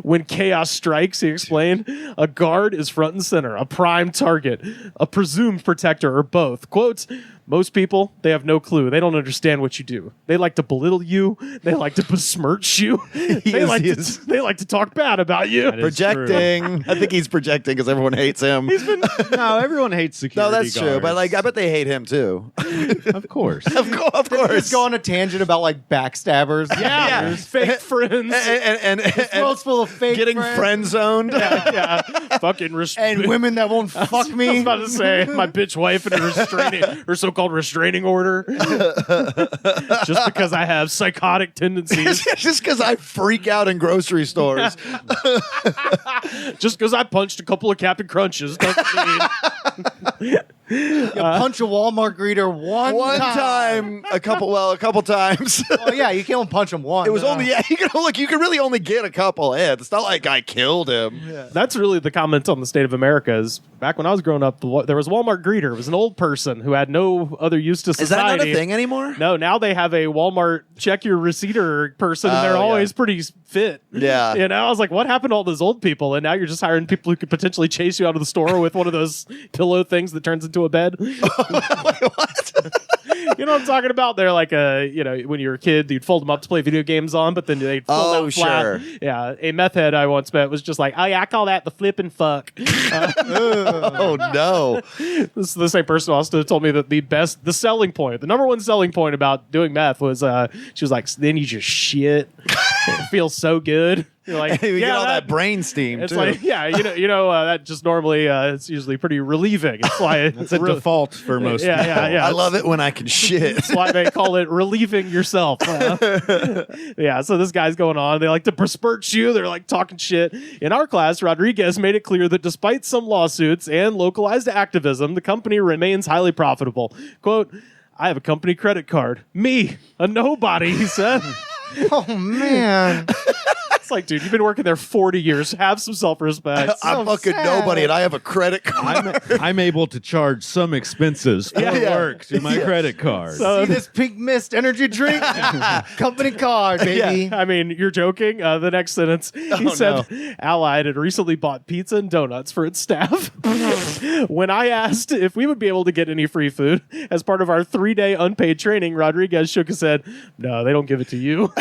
When chaos strikes, he explained, a guard is front and center, a prime target, a presumed protector, or both. Quotes, most people, they have no clue. They don't understand what you do. They like to belittle you. They like to besmirch you. They like to talk bad about you. That is Projecting. I think he's projecting because everyone hates him. No, everyone hates security No, that's true. But guards. like, I bet they hate him too. of course. Of course. Just go on a tangent about like backstabbers. Yeah, fake friends. and World's full of fake getting friends. friend zoned. Yeah, fucking and women that won't fuck I was me. about to say my bitch wife and her so-called restraining order, just because I have psychotic tendencies, Just because I freak out in grocery stores. just because I punched a couple of Captain Crunches doesn't mean. You punch a Walmart greeter one time, a couple times. Oh yeah, you can't punch him once. It was only you can really only get a couple hits. It's not like I killed him. That's really the comment on the state of America is back when I was growing up, there was a Walmart greeter. It was an old person who had no other use to society. Is that not a thing anymore? No, now they have a Walmart check your receipt-er person, and they're always pretty fit. Yeah. You know, I was like, what happened to all those old people? And now you're just hiring people who could potentially chase you out of the store with one of those pillow things that turns into a bed. Wait, what? You know what I'm talking about? They're like when you were a kid, you'd fold them up to play video games on, but then they'd fold out flat. Sure. Yeah, a meth head I once met was just like, oh yeah, I call that the flip and fuck. Oh no! This is the same person who also told me that the selling point, the number one selling point about doing meth was she was like, then you just shit. It feels so good. You're like, you get all that brain steam. It's too. like, that just normally it's usually pretty relieving. It's why it's a default for most people. Yeah. I love it when I can shit. That's why they call it relieving yourself. Yeah, so this guy's going on. They like to besmirch you. They're like talking shit. In our class, Rodriguez made it clear that despite some lawsuits and localized activism, the company remains highly profitable. Quote, I have a company credit card. Me, a nobody, he said. Oh, man. It's like, dude, you've been working there 40 years. Have some self-respect. I'm fucking nobody, and I have a credit card. I'm able to charge some expenses for work to my credit card. See this pink mist energy drink? Company card, baby. I mean, you're joking. The next sentence, he said, Allied had recently bought pizza and donuts for its staff. When I asked if we would be able to get any free food as part of our 3-day unpaid training, Rodriguez shook his head. No, they don't give it to you.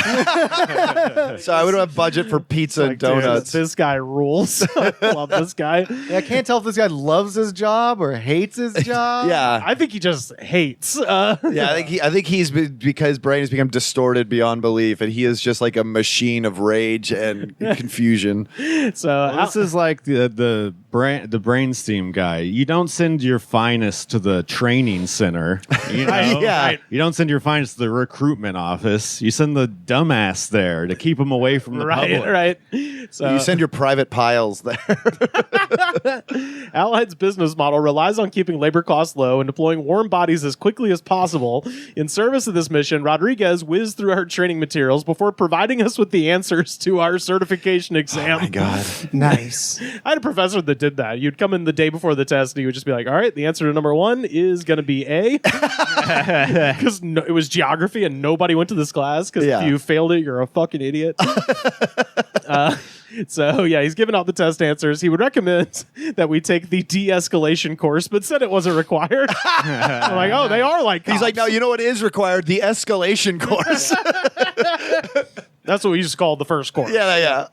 So I would have budget for pizza and donuts. Dude, this guy rules. I love this guy. Yeah, I can't tell if this guy loves his job or hates his job. Yeah, I think he just hates. I think he's because brain has become distorted beyond belief, and he is just like a machine of rage and confusion. So this is like the brainstem guy. You don't send your finest to the training center. You know? Yeah. You don't send your finest to the recruitment office. You send the dumbass there to keep them away from the public. Right. So You send your private piles there. Allied's business model relies on keeping labor costs low and deploying warm bodies as quickly as possible. In service of this mission, Rodriguez whizzed through our training materials before providing us with the answers to our certification exam. Oh my God. Nice. I had a professor that did that. You'd come in the day before the test and he would just be like, all right, the answer to number 1 is going to be A. Because it was geography and nobody went to this class because if you failed it, you're a fucking idiot. So, he's giving out the test answers. He would recommend that we take the de-escalation course, but said it wasn't required. I'm like, oh, they are like cops. He's like, no, you know what is required? The escalation course. That's what we just called the first course. Yeah.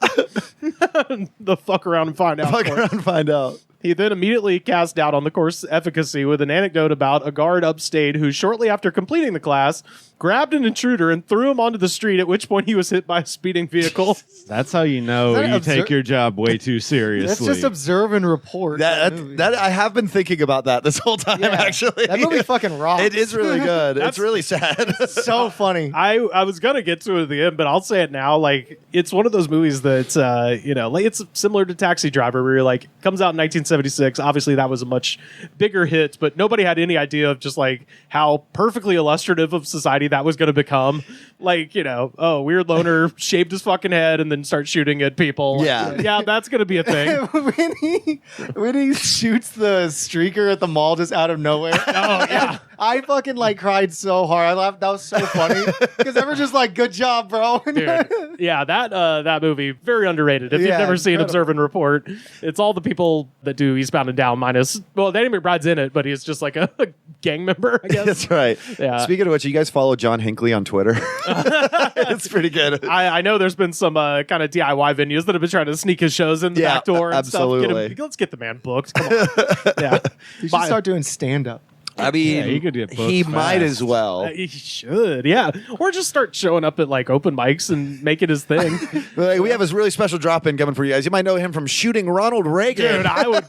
The fuck around and find out. Fuck around and find out. He then immediately cast doubt on the course's efficacy with an anecdote about a guard upstate who, shortly after completing the class, grabbed an intruder and threw him onto the street, at which point he was hit by a speeding vehicle. That's how you know you take your job way too seriously. Let's just observe and report. That I have been thinking about that this whole time, actually. That movie fucking rocks. It is really good. It's really sad. So funny. I was going to get to it at the end, but I'll say it now. Like, it's one of those movies that's, like it's similar to Taxi Driver, where you're like, comes out in 1976. Obviously, that was a much bigger hit, but nobody had any idea of just like how perfectly illustrative of society that was going to become. Like, weird loner shaved his fucking head and then starts shooting at people. Yeah, that's going to be a thing. when he shoots the streaker at the mall just out of nowhere. Oh, yeah. I fucking cried so hard. I laughed. That was so funny. Because everyone's just like, good job, bro. Dude. Yeah, that movie, very underrated. If you've never seen Observe and Report, it's all the people that do Eastbound and Down minus, Danny McBride's in it, but he's just like a gang member, I guess. That's right. Yeah. Speaking of which, you guys follow John Hinckley on Twitter? It's pretty good. I know there's been some kind of DIY venues that have been trying to sneak his shows in the back door and absolutely. stuff. Let's get the man booked. Come on. Yeah. You should start doing stand-up. I mean, he could get booked he fast. might as well. He should, yeah. Or just start showing up at open mics and make it his thing. We have this really special drop-in coming for you guys. You might know him from shooting Ronald Reagan. Dude, I would.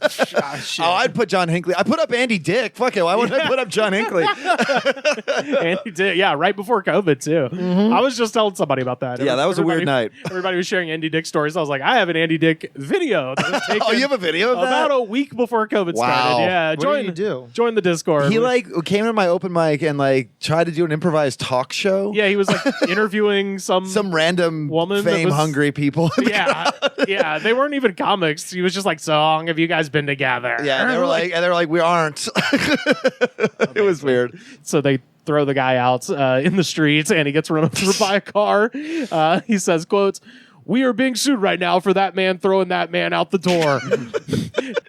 Shit. I'd put John Hinckley. I put up Andy Dick. Fuck it. Why wouldn't I put up John Hinckley? And he did, right before COVID too. I was just telling somebody about that. Yeah, that was a weird night. Everybody was sharing Andy Dick stories. I was like, I have an Andy Dick video that was taken Oh, you have a video of that? about a week before COVID started. Yeah, What do you do? Join the Discord. He like came to my open mic and like tried to do an improvised talk show. Yeah, he was like interviewing some random woman fame hungry people. Yeah, they weren't even comics. He was just like, "So long have you guys been together?" Yeah, and they were like, "We aren't." It was weird. So they throw the guy out in the streets, and he gets run over by a car. He says, "Quotes: We are being sued right now for that man throwing that man out the door.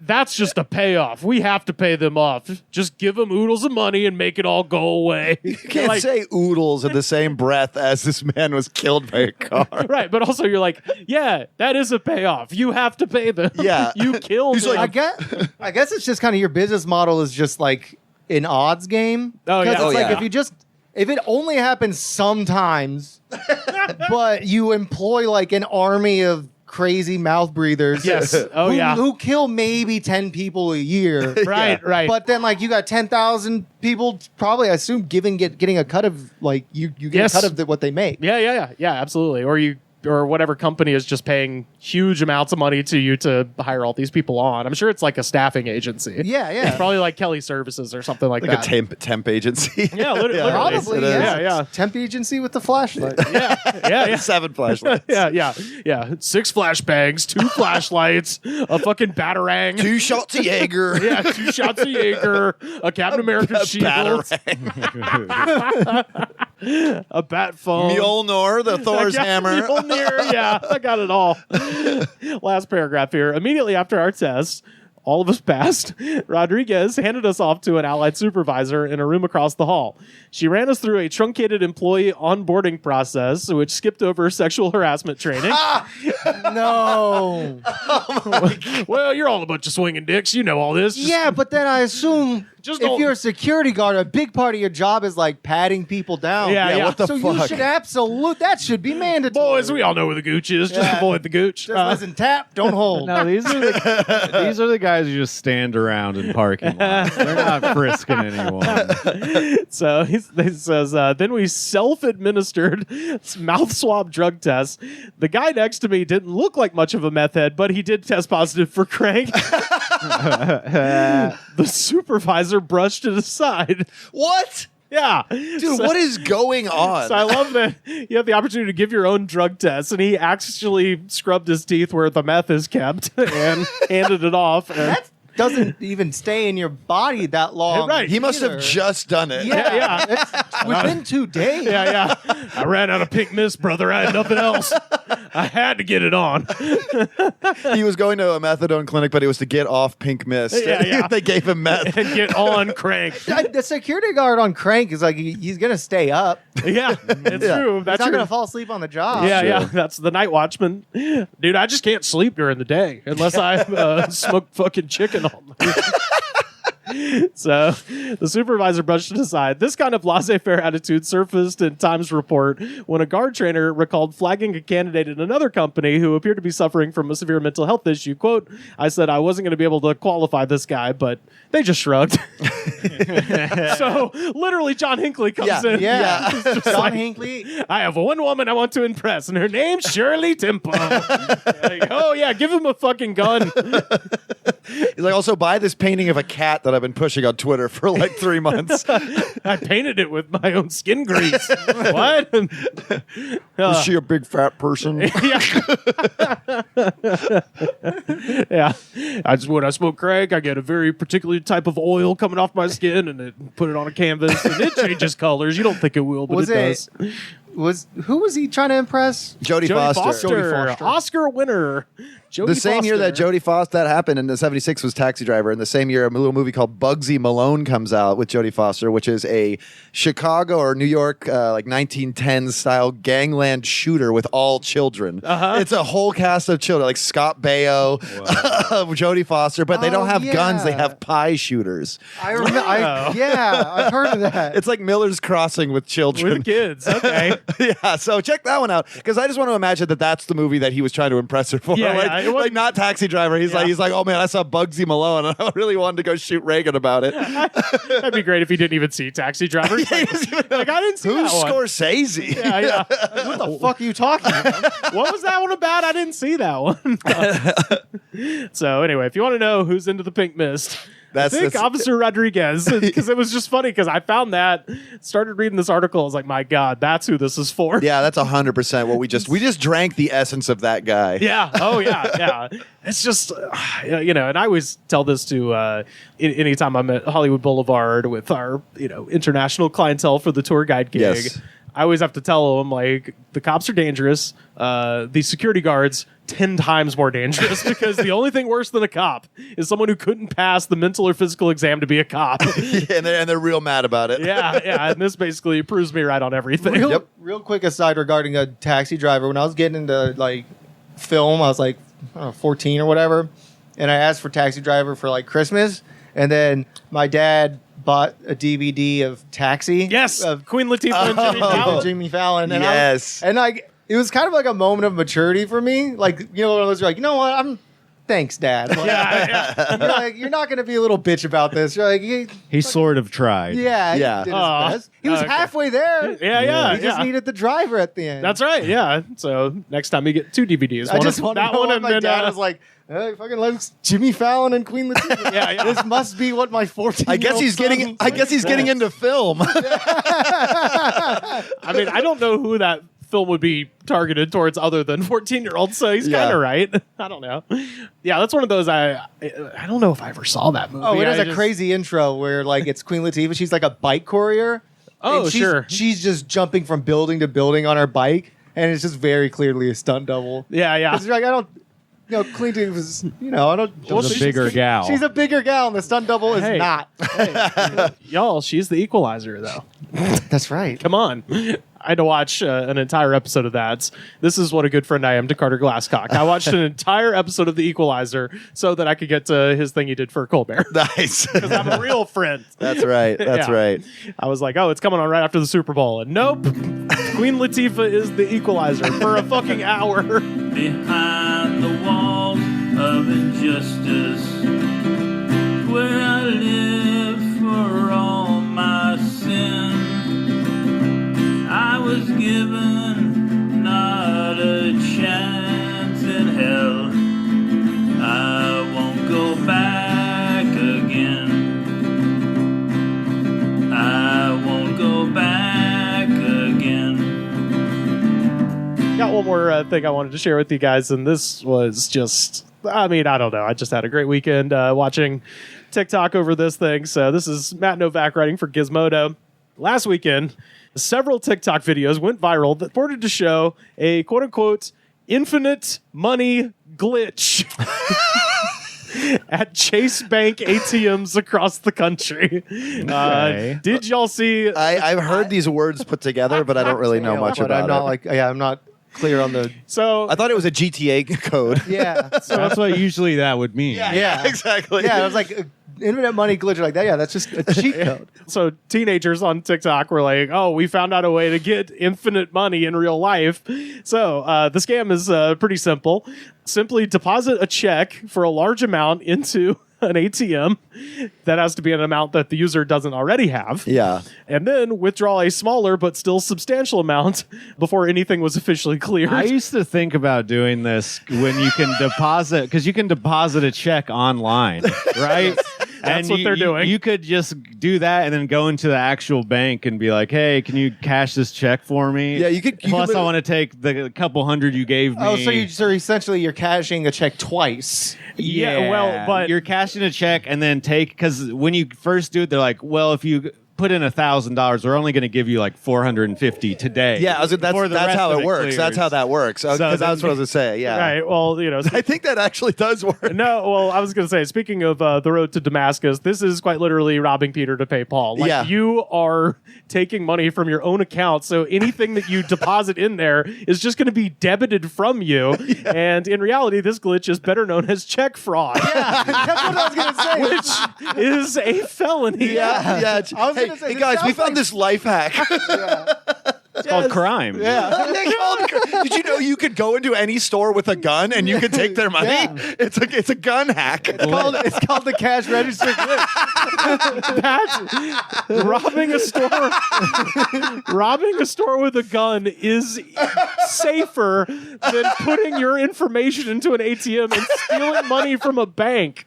That's just a payoff. We have to pay them off. Just give them oodles of money and make it all go away." You can't say oodles in the same breath as this man was killed by a car. Right, but also you're like, yeah, that is a payoff. You have to pay them. Yeah. You killed him. I guess it's just kind of your business model is just like an odds game. Oh, yeah. It's Oh, like yeah. if it only happens sometimes, but you employ like an army of crazy mouth breathers. Yes. Oh, yeah. Who kill maybe 10 people a year. Right, right. But then like you got 10,000 people probably, I assume, getting a cut of like you get Yes. a cut of what they make. Yeah, absolutely. Or whatever company is just paying huge amounts of money to you to hire all these people on. I'm sure it's like a staffing agency. Yeah, yeah. It's probably like Kelly Services or something like Like that. a temp agency. Yeah, literally. Probably, it yeah. is. Yeah. Temp agency with the flashlight. Yeah. 7 flashlights. Yeah. 6 flashbangs, 2 flashlights, a fucking batarang. 2 shots of Jaeger. Yeah, 2 shots of Jaeger, a Captain America shield, a bat phone. Mjolnir, the Thor's hammer. Mjolnir, yeah, I got it all. Last paragraph here. Immediately after our test, all of us passed. Rodriguez handed us off to an allied supervisor in a room across the hall. She ran us through a truncated employee onboarding process, which skipped over sexual harassment training. No. Well, you're all a bunch of swinging dicks. You know all this. Just- Yeah, but then I assume Just if don't- you're a security guard, a big part of your job is like patting people down. Yeah. What the So fuck? you should that should be mandatory. Boys, we all know where the gooch is. Just Yeah. avoid the gooch. Just listen, tap, don't hold. No, these are the guys who just stand around in parking lots. They're not frisking anyone. So he says, then we self-administered mouth swab drug tests. The guy next to me didn't look like much of a meth head, but he did test positive for crank. The supervisor brushed it aside. What? Yeah. Dude, what is going on? So I love that you have the opportunity to give your own drug test, and he actually scrubbed his teeth where the meth is kept and handed it off. And That doesn't even stay in your body that long. Right. He must have either. just done it. yeah. It's within 2 days. Yeah. I ran out of pink mist, brother. I had nothing else. I had to get it on. He was going to a methadone clinic, but it was to get off pink mist. Yeah. They gave him meth. And get on crank. The security guard on crank is like he's gonna stay up. Yeah, it's Yeah. true. He's That's not true. gonna fall asleep on the job. Yeah. That's the night watchman. Dude, I just can't sleep during the day unless I smoke fucking chicken all night. So the supervisor brushed it aside. This kind of laissez-faire attitude surfaced in Times report when a guard trainer recalled flagging a candidate in another company who appeared to be suffering from a severe mental health issue. Quote, I said I wasn't going to be able to qualify this guy, but they just shrugged. So literally John Hinckley comes in. Yeah. John like- Hinckley. I have one woman I want to impress, and her name's Shirley Temple. Like, oh, yeah, give him a fucking gun. He's like, also buy this painting of a cat that I've been pushing on Twitter for like 3 months. I painted it with my own skin grease. What? Is she a big fat person? Yeah. When I smoke crack, I get a very particular type of oil coming off my skin, and put it on a canvas, and it changes colors. You don't think it will, but Was it it- does. Who was he trying to impress? Jodie Jodie Foster. Foster, Oscar winner. Jodie The same year that Foster. Jodie Foster that happened in the 76 was Taxi Driver. In the same year, a little movie called Bugsy Malone comes out with Jodie Foster, which is a Chicago or New York like 1910s style gangland shooter with all children. It's a whole cast of children like Scott Baio, Jodie Foster, but they don't have guns; they yeah. have pie shooters. I remember. I've heard of that. It's like Miller's Crossing with children. With kids. Okay. Yeah, so check that one out because I just want to imagine that that's the movie that he was trying to impress her for. Yeah, like, yeah, it wasn't- like not Taxi Driver. He's like, oh man, I saw Bugsy Malone and I really wanted to go shoot Reagan about it. That'd be great if he didn't even see Taxi Driver. Like, I didn't see Who's that one. Scorsese? Yeah. What the fuck are you talking about? What was that one about? I didn't see that one. So anyway, if you want to know who's into the pink mist, I think Officer Rodriguez, because it was just funny because I found that, started reading this article. I was like, my God, that's who this is for. Yeah, that's 100% what we just drank the essence of that guy. Yeah. Oh, yeah. It's just, and I always tell this to anytime I'm at Hollywood Boulevard with our, international clientele for the tour guide gig. Yes. I always have to tell them, like, the cops are dangerous. The security guards, 10 times more dangerous because the only thing worse than a cop is someone who couldn't pass the mental or physical exam to be a cop. and they're real mad about it. Yeah. And this basically proves me right on everything. Real quick aside regarding a taxi driver. When I was getting into, like, film, I was, like, 14 or whatever. And I asked for taxi driver for, like, Christmas. And then my dad bought a DVD of Taxi. Yes, of Queen Latifah and Jimmy Fallon. And yes. It was kind of like a moment of maturity for me. Like, one of those, you're like, you know what? Thanks, Dad. Like, Yeah. You're like, you're not going to be a little bitch about this. You're like, He sort of tried. yeah. He did his best. He was Okay. halfway there. Yeah. He just needed the driver at the end. That's right. Yeah. So next time you get 2 DVDs, I just want to that know one what and my then dad was like, hey, fucking likes Jimmy Fallon and Queen Latifah. Yeah. This must be what my 14. I guess he's getting into film. I mean, I don't know who that film would be targeted towards other than 14-year-olds, so he's kind of right. I don't know. Yeah, that's one of those I don't know if I ever saw that movie. Oh, it has a crazy intro where like it's Queen Latifah. She's like a bike courier. Oh, sure. She's just jumping from building to building on her bike, and it's just very clearly a stunt double. Yeah. Because you're like, I don't. Queen Latifah's, I don't. She's a bigger gal. She's a bigger gal, and the stunt double is Hey. not. Y'all, she's the equalizer, though. That's right. Come on. I had to watch an entire episode of that. This is what a good friend I am to Carter Glasscock. I watched an entire episode of The Equalizer so that I could get to his thing he did for Colbert. Nice. Because I'm a real friend. That's right. That's Yeah. right. I was like, oh, it's coming on right after the Super Bowl. And nope. Queen Latifah is the equalizer for a fucking hour. Behind the walls of injustice, where I live for all my sin, I was given not a chance in hell. I won't go back again. I won't go back again. Got one more thing I wanted to share with you guys, and this was just, I don't know. I just had a great weekend watching TikTok over this thing. So this is Matt Novak writing for Gizmodo. Last weekend, several TikTok videos went viral that purported to show a quote-unquote infinite money glitch at Chase Bank ATMs across the country. Okay. Did y'all see? I've heard these words put together, but I don't really know much but about I'm not clear on the. So I thought it was a GTA code. Yeah. That's what usually that would mean. Yeah. exactly. Yeah, it was like infinite money glitch like that. Yeah, that's just a cheat code. So teenagers on TikTok were like, oh, we found out a way to get infinite money in real life. So the scam is pretty simple. Simply deposit a check for a large amount into an ATM. That has to be an amount that the user doesn't already have. Yeah. And then withdraw a smaller but still substantial amount before anything was officially cleared. I used to think about doing this when you can deposit, because you can deposit a check online, right? That's what they're doing. You could just do that and then go into the actual bank and be like, hey, can you cash this check for me? Yeah, you could. Plus, I want to take the couple hundred you gave me. Oh, so essentially you're cashing a check twice. Yeah, well, but- you're cashing a check and then because when you first do it, they're like, well, if you put in $1,000, we're only going to give you like $450 today. Yeah, that's how it works. clears. That's how that works. Because that's what I was going to say. Yeah. Right. Well, I think that actually does work. No, well, I was going to say, speaking of the road to Damascus, this is quite literally robbing Peter to pay Paul. Like, Yeah. you are taking money from your own account, so anything that you deposit in there is just going to be debited from you. Yeah. And in reality, this glitch is better known as check fraud. Yeah, that's what I was going to say. Which is a felony. Yeah. I was Hey, gonna say, hey this guys, we sounds found like- this life hack. It's called crime. Yeah. Did you know you could go into any store with a gun and you could take their money? Yeah. It's a gun hack. It's called the cash register glitch. That's robbing a store with a gun is safer than putting your information into an ATM and stealing money from a bank.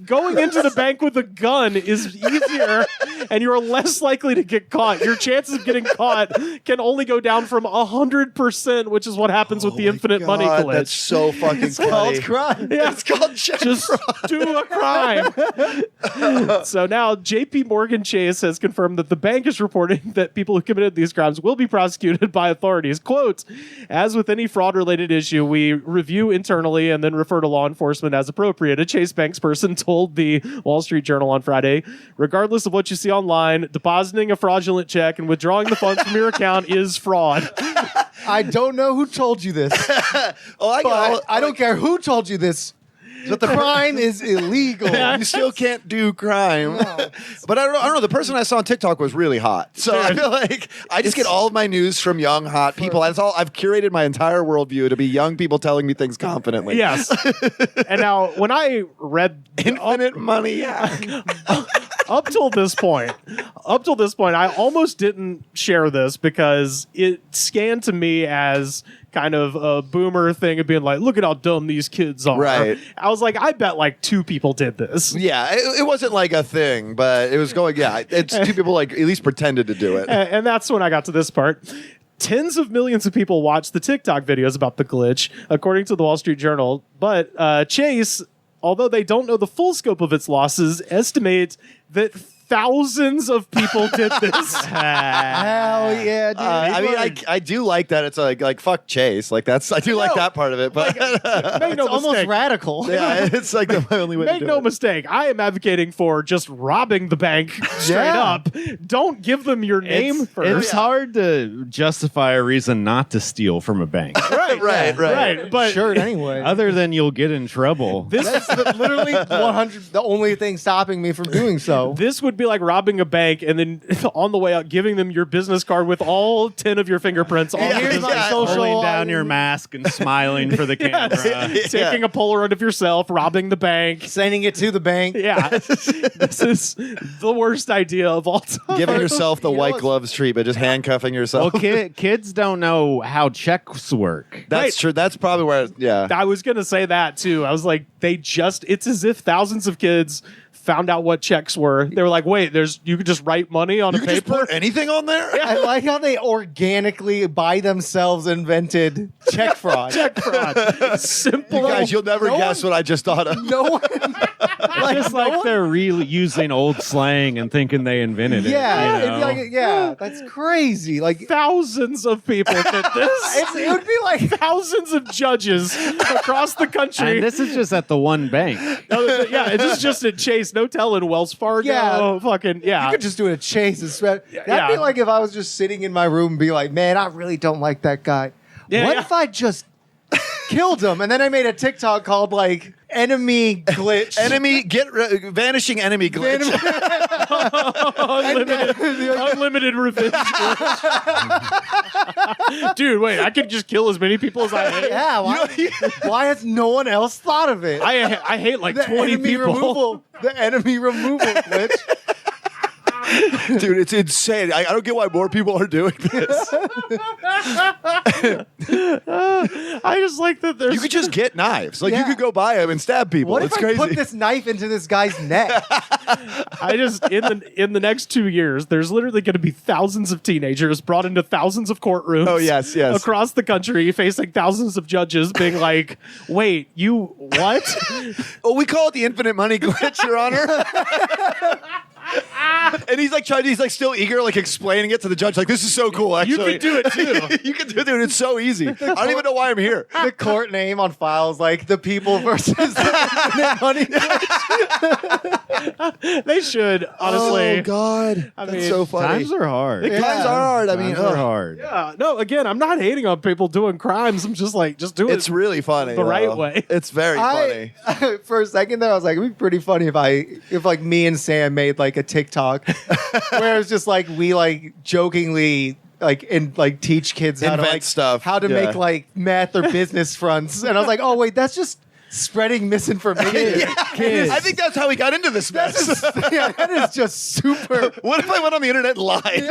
Going into the bank with a gun is easier and you're less likely to get caught. Your chances of getting caught can only go down from 100%, which is what happens with the infinite money glitch. That's so fucking It's funny. called crime. Yeah. It's called check Just fraud. do a crime. So now JP Morgan Chase has confirmed that the bank is reporting that people who committed these crimes will be prosecuted by authorities. Quote, as with any fraud-related issue, we review internally and then refer to law enforcement as appropriate. A Chase Bank spokesperson told the Wall Street Journal on Friday, regardless of what you see online, depositing a fraudulent check and withdrawing the funds from your account is fraud. I don't know who told you this, but I don't care who told you this. But the crime is illegal. You still can't do crime. But I don't know. The person I saw on TikTok was really hot. So I feel like I just get all of my news from young, hot people. That's all. I've curated my entire worldview to be young people telling me things confidently. Yes. And now, when I read Infinite money hack. up till this point, I almost didn't share this because it scanned to me as kind of a boomer thing of being like, look at how dumb these kids are. Right. I was like, I bet like 2 people did this. Yeah, it wasn't like a thing, but it was going, yeah, it's 2 people like at least pretended to do it. And that's when I got to this part. Tens of millions of people watched the TikTok videos about the glitch, according to the Wall Street Journal. But Chase, although they don't know the full scope of its losses, estimates that thousands of people did this. Hell yeah, dude. I mean, I do like that. It's like fuck Chase. Like I do like that part of it, but Make no it's almost mistake. radical. yeah, it's like the only way to Make do no it. mistake. I am advocating for just robbing the bank straight Yeah. up. Don't give them your name first. It's hard to justify a reason not to steal from a bank. Right, but Shirt anyway. Other than you'll get in trouble. That's literally 100. The only thing stopping me from doing so. this would be like robbing a bank and then on the way out giving them your business card with all 10 of your fingerprints on Yeah, it. Here's my yeah. social. Pulling down your mask and smiling for the camera. Taking a Polaroid of yourself, robbing the bank. Sending it to the bank. Yeah. This is the worst idea of all time. Giving yourself the You know white what's- gloves treatment, just handcuffing Well, yourself. kids don't know how checks work. That's Right. true. That's probably where. Yeah. I was going to say that too. I was like, it's as if thousands of kids found out what checks were. They were like, wait, you could just write money on You a can just paper? put anything on there. I like how they organically by themselves invented check fraud. Check fraud. Simple. You guys, you'll never No guess one- what I just thought of. No one. Just like they're really using old slang and thinking they invented it. Yeah, you it'd be know? like, yeah, that's crazy. Like Thousands of people did this. it would be like Thousands of judges across the country. And this is just at the one bank. Yeah, this is just at Chase. No telling Wells Fargo. Yeah. Fucking, yeah. you could just do it at Chase. That'd Yeah. be like if I was just sitting in my room and be like, man, I really don't like that guy. Yeah, What yeah. if I just killed him? And then I made a TikTok called like enemy glitch. Vanishing enemy glitch. Unlimited revenge. Dude, wait, I could just kill as many people as I hate. Yeah, why has no one else thought of it? I hate like the 20 enemy people. removal, the enemy removal glitch. Dude, it's insane. I don't get why more people are doing this. I just like that there's You could just get knives. Like, you Yeah. could go buy them and stab people. What it's if crazy. I put this knife into this guy's neck? I just in the next 2 years, there's literally going to be thousands of teenagers brought into thousands of courtrooms. Oh, yes. across the country, facing thousands of judges, being like, "Wait, you what?" Oh, we call it the infinite money glitch, Your Honor. And he's like still eager, like explaining it to the judge. Like, this is so cool, You actually. could do it too. You can do it, dude. It's so easy. I don't even know why I'm here. The court name on file is like the people versus the money. They should honestly. Oh, God. I That's mean, so funny. Times are hard. Times are hard. I mean, Times are ugh. hard. Yeah, no. Again, I'm not hating on people doing crimes. I'm just like, just do it. It's really funny. The right though. way. It's very funny. For a second there, I was like, it'd be pretty funny if like me and Sam made like a TikTok where it's just like we like jokingly and teach kids how to Invent stuff. how to Yeah. make like math or business fronts. And I was like, oh wait, that's just spreading misinformation. Kids. I think that's how we got into this mess. Yeah, that is just super. What if I went on the internet and lied?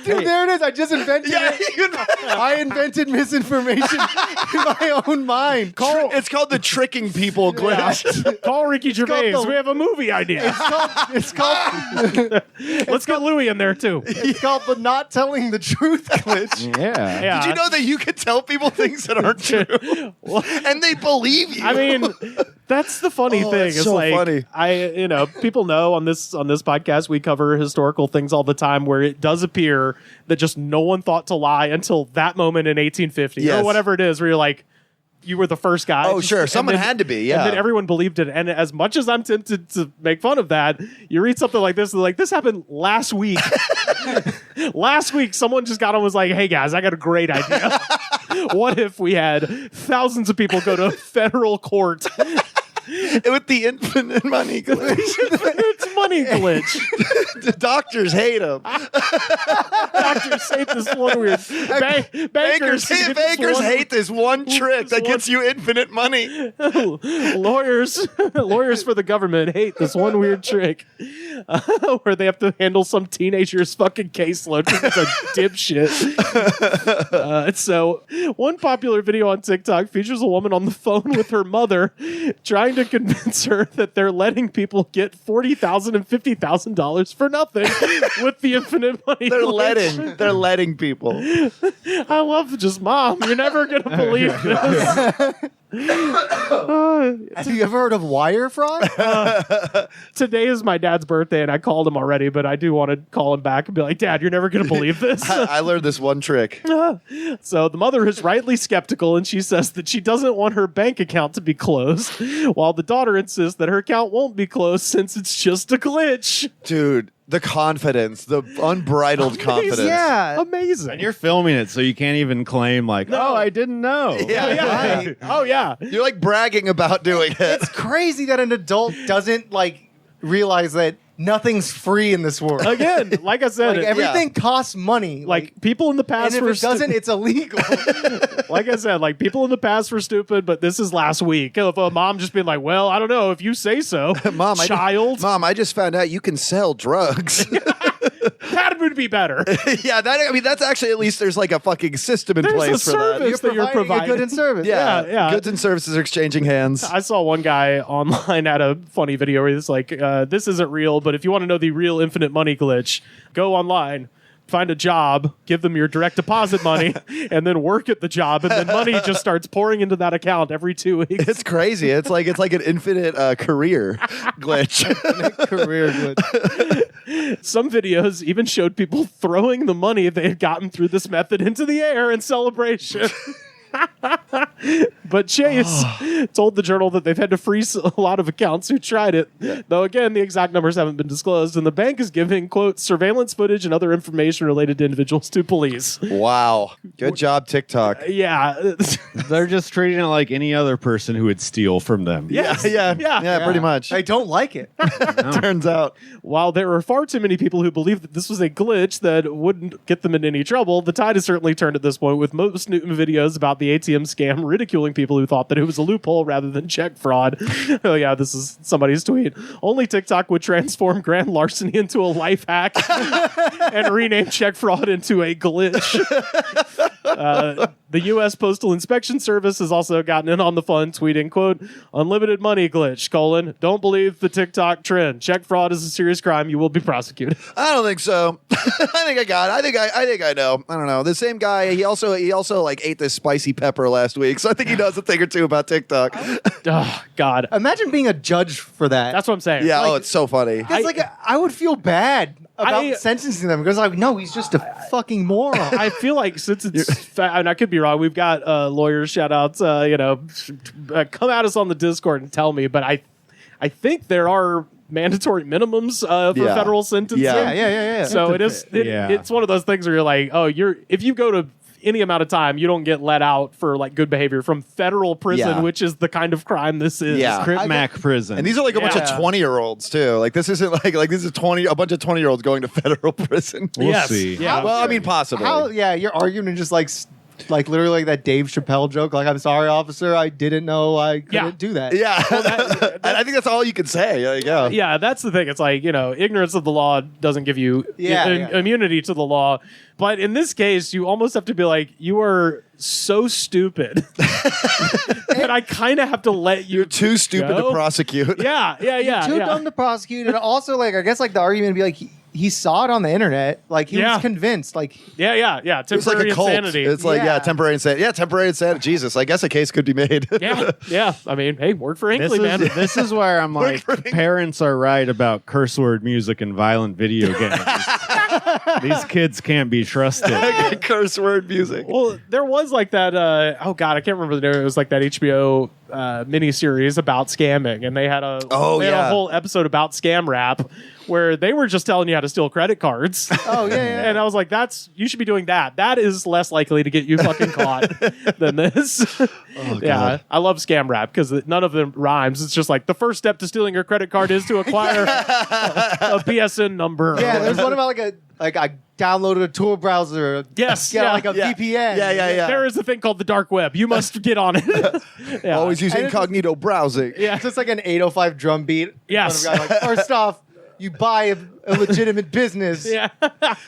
Dude, there it is. I just invented it. I invented misinformation in my own mind. It's called the tricking people glitch. Call Ricky Gervais. called the- We have a movie idea. It's called Let's get Louis in there too. it's called the not telling the truth glitch. Yeah. Yeah. Did you know that you could tell people things that aren't true? And they believe you. I mean, that's the funny Oh, thing. that's Is so like funny. people know on this podcast we cover historical things all the time where it does appear that just no one thought to lie until that moment in 1850 Yes. or whatever it is, where you're like, you were the first guy. Oh, sure. And Someone then- had to be, yeah. And then everyone believed it. And as much as I'm tempted to make fun of that, you read something like this, and like, this happened last week. Last week, someone just got on and was like, hey guys, I got a great idea. What if we had thousands of people go to federal court? With the infinite money glitch. It's money glitch. The doctors hate them. Doctors hate this one weird. Bankers Bankers hate this one trick that gets you infinite money. Lawyers for the government hate this one weird trick where they have to handle some teenager's fucking caseload because it's a dipshit. So one popular video on TikTok features a woman on the phone with her mother trying to convince her that they're letting people get $40,000 and $50,000 for nothing with the infinite money. They're letting people. I love just mom. You're never gonna believe this. Have you ever heard of wire fraud? Today is my dad's birthday, and I called him already, but I do want to call him back and be like, Dad, you're never gonna believe this. I learned this one trick. So the mother is rightly skeptical, and she says that she doesn't want her bank account to be closed, while the daughter insists that her account won't be closed since it's just a glitch. Dude, the confidence, the unbridled confidence. Yeah. Amazing. And you're filming it, so you can't even claim like, oh, I didn't know. Yeah. Yeah. Oh yeah. You're like bragging about doing it. It's crazy that an adult doesn't like realize that nothing's free in this world. Again, like I said, Like everything costs money. like people in the and past if were it doesn't, it's illegal. like I said, like people in the past were stupid, but this is last week. Of a mom just being like, "Well, I don't know if you say so." Mom, child, I just found out you can sell drugs. that would be better. Yeah, that's actually at least there's like a fucking system in There's place a for that. service that you're a providing. good and service. Yeah. Goods and services are exchanging hands. I saw one guy online had a funny video where he's like, "This isn't real, but if you want to know the real infinite money glitch, go online." Find a job, give them your direct deposit money, and then work at the job, and then money just starts pouring into that account every 2 weeks. It's crazy. It's like an infinite career glitch. Career glitch. Some videos even showed people throwing the money they had gotten through this method into the air in celebration. But Chase told the Journal that they've had to freeze a lot of accounts who tried it. Though, again, the exact numbers haven't been disclosed, and the bank is giving, quote, surveillance footage and other information related to individuals to police. Wow. Good job, TikTok. Yeah. They're just treating it like any other person who would steal from them. Yes. Yeah, pretty much. I don't like it. Turns out. While there are far too many people who believe that this was a glitch that wouldn't get them in any trouble, the tide has certainly turned at this point, with most new videos about the ATM scam ridiculing people who thought that it was a loophole rather than check fraud. Oh yeah, this is somebody's tweet. Only TikTok would transform grand larceny into a life hack and rename check fraud into a glitch. The U.S. Postal Inspection Service has also gotten in on the fun, tweeting, quote, unlimited money glitch, don't believe the TikTok trend. Check fraud is a serious crime. You will be prosecuted. I don't think so. I think I got it. I think I know. I don't know. The same guy, he also like ate this spicy pepper last week, so I think he knows a thing or two about TikTok. Oh, God. Imagine being a judge for that. That's what I'm saying. Yeah, Like, it's so funny. It's I would feel bad about I- sentencing them because no, he's just a fucking moron. I feel like since it's, and I could be wrong, we've got lawyers, shout outs, come at us on the Discord and tell me, but I think there are mandatory minimums for Yeah. federal sentencing. Yeah. yeah. So it's one of those things where you're like, if you go to any amount of time, you don't get let out for like good behavior from federal prison, Yeah. which is the kind of crime this is. Yeah. Crip Mac prison. And these are like a bunch of Yeah. 20-year-olds too. Like this isn't like this is a bunch of 20-year-olds going to federal prison. We'll Yes. see. Yeah. Well, I mean, possibly. You're arguing just like literally like that Dave Chappelle joke. Like, I'm sorry, officer, I didn't know I couldn't do that. Yeah, I think that's all you can say. Like, yeah. Yeah, that's the thing. It's like, ignorance of the law doesn't give you immunity to the law. But in this case, you almost have to be like, you are so stupid that I kind of have to let you. You're too stupid go. to prosecute. Yeah. Too dumb to prosecute. And also, like, I guess like the argument would be like he saw it on the internet. Like he was convinced. Like Yeah. It's like Temporary a cult. insanity. It's like, temporary insanity. Yeah, temporary insanity. Jesus, I guess a case could be made. yeah. I mean, hey, work for Hinkley, man. This is where I'm like, parents are right about curse word music and violent video games. These kids can't be trusted. Curse word music. Well, there was like that. Oh God, I can't remember the name. It was like that HBO miniseries about scamming, and they had a whole episode about scam rap where they were just telling you how to steal credit cards. Oh yeah. And I was like, you should be doing that. That is less likely to get you fucking caught than this. Yeah, I love scam rap because none of them rhymes. It's just like the first step to stealing your credit card is to acquire a PSN number. Yeah, there's one about like I downloaded a Tor browser. Yes, like a VPN. Yeah. There is a thing called the dark web. You must get on it. Yeah. Always use incognito browsing. Yeah. It's just like an 805 drum beat. Yes. Like, first off, you buy a legitimate business. Yeah.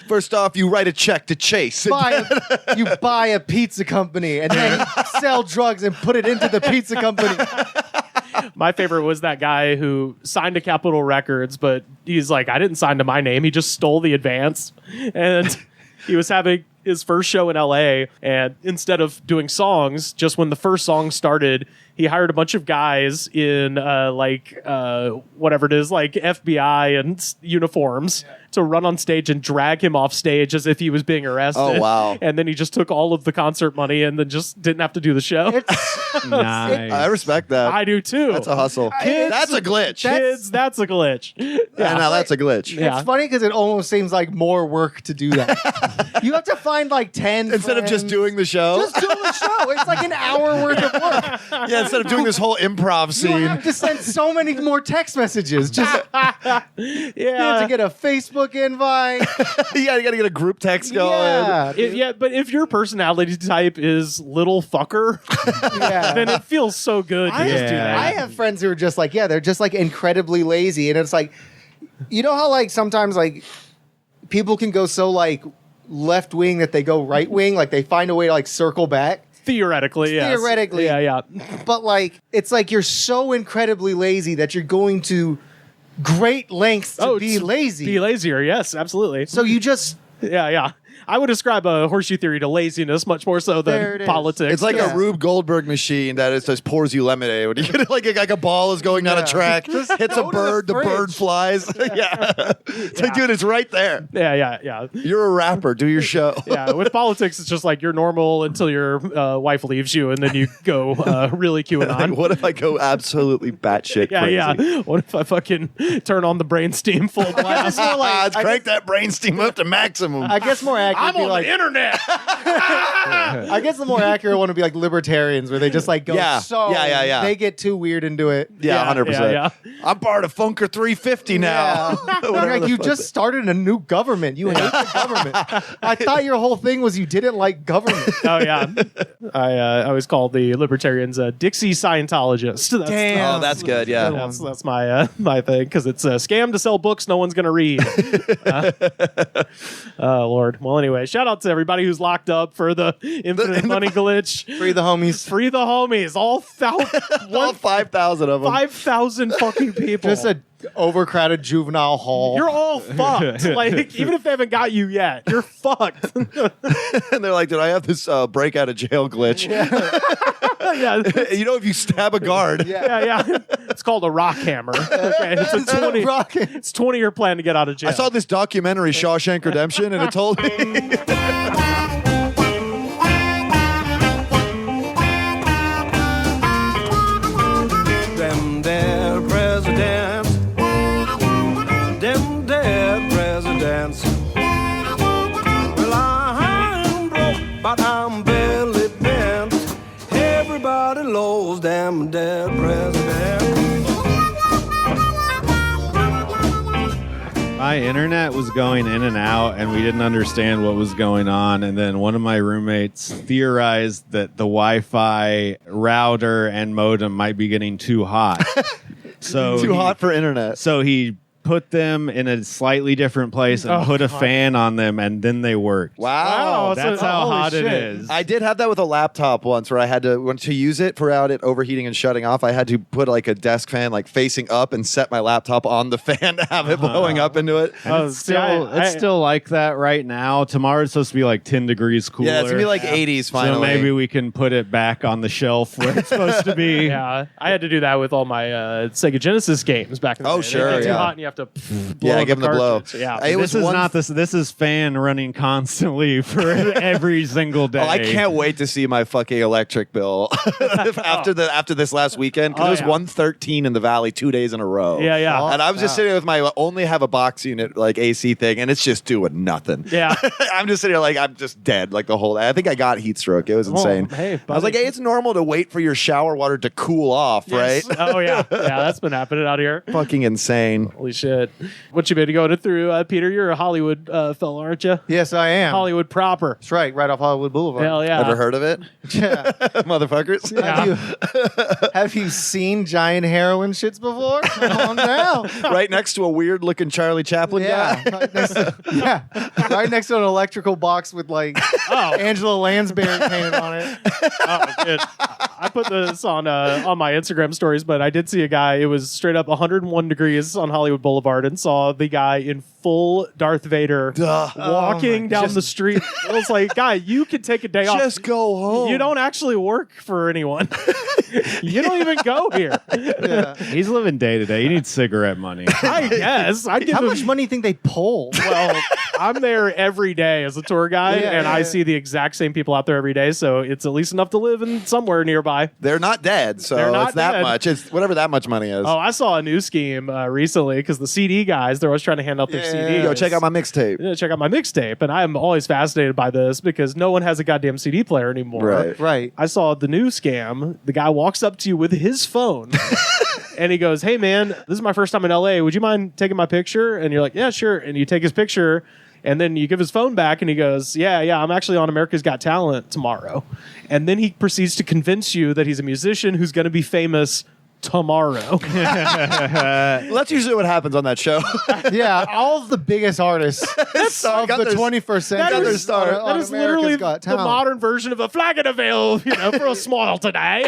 First off, you write a check to Chase. You buy a pizza company and then sell drugs and put it into the pizza company. My favorite was that guy who signed to Capitol Records, but he's like, I didn't sign to my name. He just stole the advance. And he was having his first show in LA, and instead of doing songs, just when the first song started, he hired a bunch of guys in whatever it is, like FBI and uniforms to run on stage and drag him off stage as if he was being arrested. Oh, wow. And then he just took all of the concert money and then just didn't have to do the show. Nice. I respect that. I do too. That's a hustle. That's a glitch. Kids, that's a glitch. Yeah, now that's a glitch. Yeah. It's funny because it almost seems like more work to do that. You have to find like 10 Instead of just friends. doing the show. Just doing the show. It's like an hour worth of work. Yeah, instead of doing this whole improv You scene. have to send so many more text messages. Just you have to get a Facebook invite. Yeah, you got to get a group text going. Yeah. But if your personality type is little fucker, Yeah. then it feels so good to just do that. I have friends who are just like, they're just like incredibly lazy. And it's like, you know how like sometimes like people can go so like left wing that they go right wing, like they find a way to like circle back. Theoretically, yes. Theoretically. Yeah. But like, it's like you're so incredibly lazy that you're going to great lengths to be lazy. Be lazier, yes, absolutely. So you just Yeah. I would describe a horseshoe theory to laziness much more so There it than is. politics. It's like Yeah. a Rube Goldberg machine that is just pours you lemonade. When you get like a ball is going down a track, hits a go to the bird, the bird fridge. flies. Yeah. It's like, dude, it's right there. Yeah. You're a rapper. Do your show. Yeah, with politics, it's just like you're normal until your wife leaves you, and then you go really Like, QAnon. what if I go absolutely batshit crazy? Yeah. What if I fucking turn on the brain steam full blast? Let's crank that brain steam up to maximum. I guess more accurate I'm would be on like the internet. I guess the more accurate one would be like libertarians, where they just like go Yeah. they get too weird into it. Yeah, 100%. Yeah. I'm part of Funker 350 now. Yeah. Like you just started a new government. You hate the government. I thought your whole thing was you didn't like government. Oh yeah. I always call the libertarians Dixie Scientologist. That's, Damn. Oh, that's good. Yeah. That's my my thing because it's a scam to sell books no one's gonna read. Oh Lord. Well, anyway, shout out to everybody who's locked up for the infinite money glitch. Free the homies. Free the homies. All All 5,000 of them. 5,000 fucking people. Just a overcrowded juvenile hall. You're all fucked. Like even if they haven't got you yet, you're fucked. And they're like, did I have this break out of jail glitch? Yeah. You know, if you stab a guard. Yeah. It's called a rock hammer. Okay. It's a 20. It's 20-year plan to get out of jail. I saw this documentary, Shawshank Redemption, and it told me. Them dead presidents. Them dead presidents. Well, I'm broke, but I'm My internet was going in and out, and we didn't understand what was going on. And then one of my roommates theorized that the Wi-Fi router and modem might be getting too hot. Too hot for internet. So he put them in a slightly different place and put a fan on them, and then they worked. Wow. That's how holy hot shit. it is. I did have that with a laptop once where I had to use it for it overheating and shutting off. I had to put like a desk fan like facing up and set my laptop on the fan to have it blowing up into it. And it's still like that right now. Tomorrow's supposed to be like 10 degrees cooler. Yeah, it's gonna be like 80s finally. So maybe we can put it back on the shelf where it's supposed to be. Yeah, I had to do that with all my Sega Genesis games back in the day. Sure, They get too yeah. hot and you have to blow Yeah, give them the blow. cartridge. Yeah. This is fan running constantly for every single day. Oh, I can't wait to see my fucking electric bill after this last weekend because it was 113 in the valley 2 days in a row. Yeah, yeah. And I was just sitting with my only have a box unit like AC thing, and it's just doing nothing. Yeah. I'm just sitting here like I'm just dead like the whole day. I think I got heat stroke. It was insane. Hey, I was like, hey, it's normal to wait for your shower water to cool off, Yes. right? Oh, yeah. Yeah, that's been happening out here. Fucking insane. Holy shit. What you been going through, Peter? You're a Hollywood fella, aren't you? Yes, I am. Hollywood proper. That's right off Hollywood Boulevard. Hell yeah. Ever heard of it? Yeah. Motherfuckers. Have you seen giant heroin shits before? Calm down. Right next to a weird looking Charlie Chaplin guy. Right next to an electrical box with like Angela Lansbury painted on it. Oh, good. I put this on my Instagram stories, but I did see a guy. It was straight up 101 degrees on Hollywood Boulevard, and saw the guy in full Darth Vader walking down the street. I was like, guy, you can take a day off. Just go home. You don't actually work for anyone. You don't even go here. Yeah. He's living day to day. He needs cigarette money. I guess. I'd give How him, much money do you think they pull? well, I'm there every day as a tour guide, and I see the exact same people out there every day, so it's at least enough to live in somewhere nearby. They're not dead, so They're not it's that dead. much. It's whatever that much money is. Oh, I saw a new scheme recently because the CD guys, they're always trying to hand out their CDs. Yo, check out my mixtape. Yeah, check out my mixtape. And I am always fascinated by this because no one has a goddamn CD player anymore. Right. I saw the new scam. The guy walks up to you with his phone and he goes, hey, man, this is my first time in LA. Would you mind taking my picture? And you're like, yeah, sure. And you take his picture and then you give his phone back and he goes, yeah, I'm actually on America's Got Talent tomorrow. And then he proceeds to convince you that he's a musician who's going to be famous tomorrow. That's usually what happens on that show. Yeah, all of the biggest artists of the 21st century. That is literally the modern version of a flagon of ale, for a small today.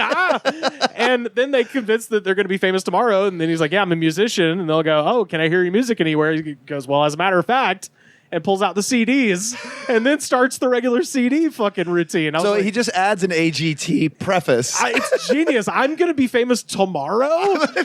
And then they convince that they're going to be famous tomorrow. And then he's like, yeah, I'm a musician. And they'll go, oh, can I hear your music anywhere? He goes, well, as a matter of fact, and pulls out the CDs and then starts the regular CD fucking routine. So he just adds an AGT preface. It's genius. I'm going to be famous tomorrow.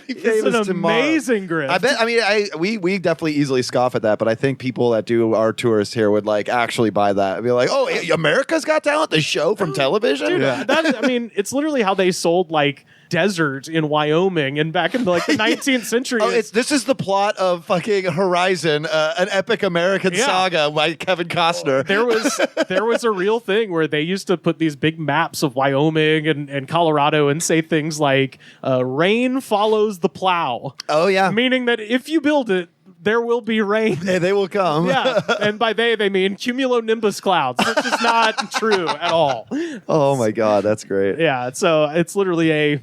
It's an amazing grift. I bet. I mean, we definitely easily scoff at that, but I think people that do our tours here would like actually buy that and be like, "Oh, America's Got Talent, the show from television." Dude, it's literally how they sold like desert in Wyoming and back in the 19th century. This is the plot of fucking Horizon, an epic American saga by Kevin Costner. There was a real thing where they used to put these big maps of Wyoming and Colorado and say things like rain follows the plow. Oh yeah, meaning that if you build it, there will be rain. They will come. Yeah, and by they mean cumulonimbus clouds, which is not true at all. Oh my god, that's great. Yeah, so it's literally a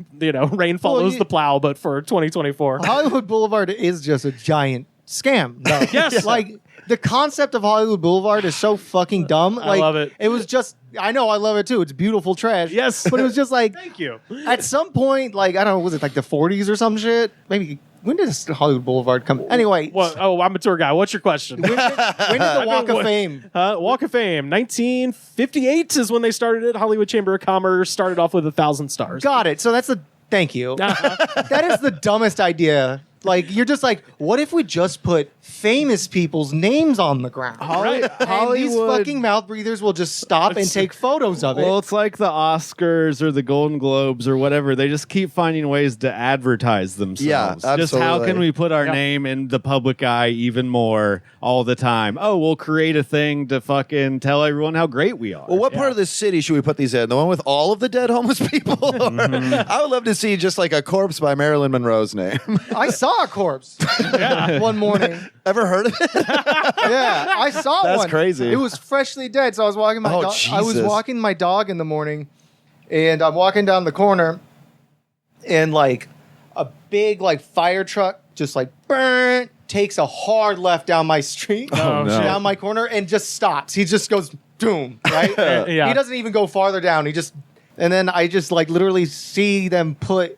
rain follows the plow, but for 2024. Hollywood Boulevard is just a giant scam. No. Yes, like the concept of Hollywood Boulevard is so fucking dumb. I love it. It was just. I know, I love it too. It's beautiful trash. Yes, but it was just like. Thank you. At some point, like I don't know, was it like the 40s or some shit? Maybe. When did Hollywood Boulevard come? Anyway. I'm a tour guy. What's your question? When did the Walk of Fame? Walk of Fame, 1958 is when they started it. Hollywood Chamber of Commerce started off with 1,000 stars. Got it. So that's the. Thank you. That is the dumbest idea. Like, you're just like, what if we just put famous people's names on the ground? Right. And these fucking mouth breathers will just stop and take photos of it. Well, it's like the Oscars or the Golden Globes or whatever. They just keep finding ways to advertise themselves. Yeah, absolutely. Just how can we put our name in the public eye even more all the time? Oh, we'll create a thing to fucking tell everyone how great we are. Well, what part of the city should we put these in? The one with all of the dead homeless people? I would love to see just like a corpse by Marilyn Monroe's name. I saw saw a corpse one morning. Ever heard of it? Yeah, I saw one. That's crazy. It was freshly dead. So I was walking my dog. I was Jesus. walking my dog in the morning, and I'm walking down the corner, and like a big like fire truck just like burn takes a hard left down my street, Oh, no. down my corner, and just stops. He just goes doom, right? Yeah. He doesn't even go farther down. And then I just like literally see them put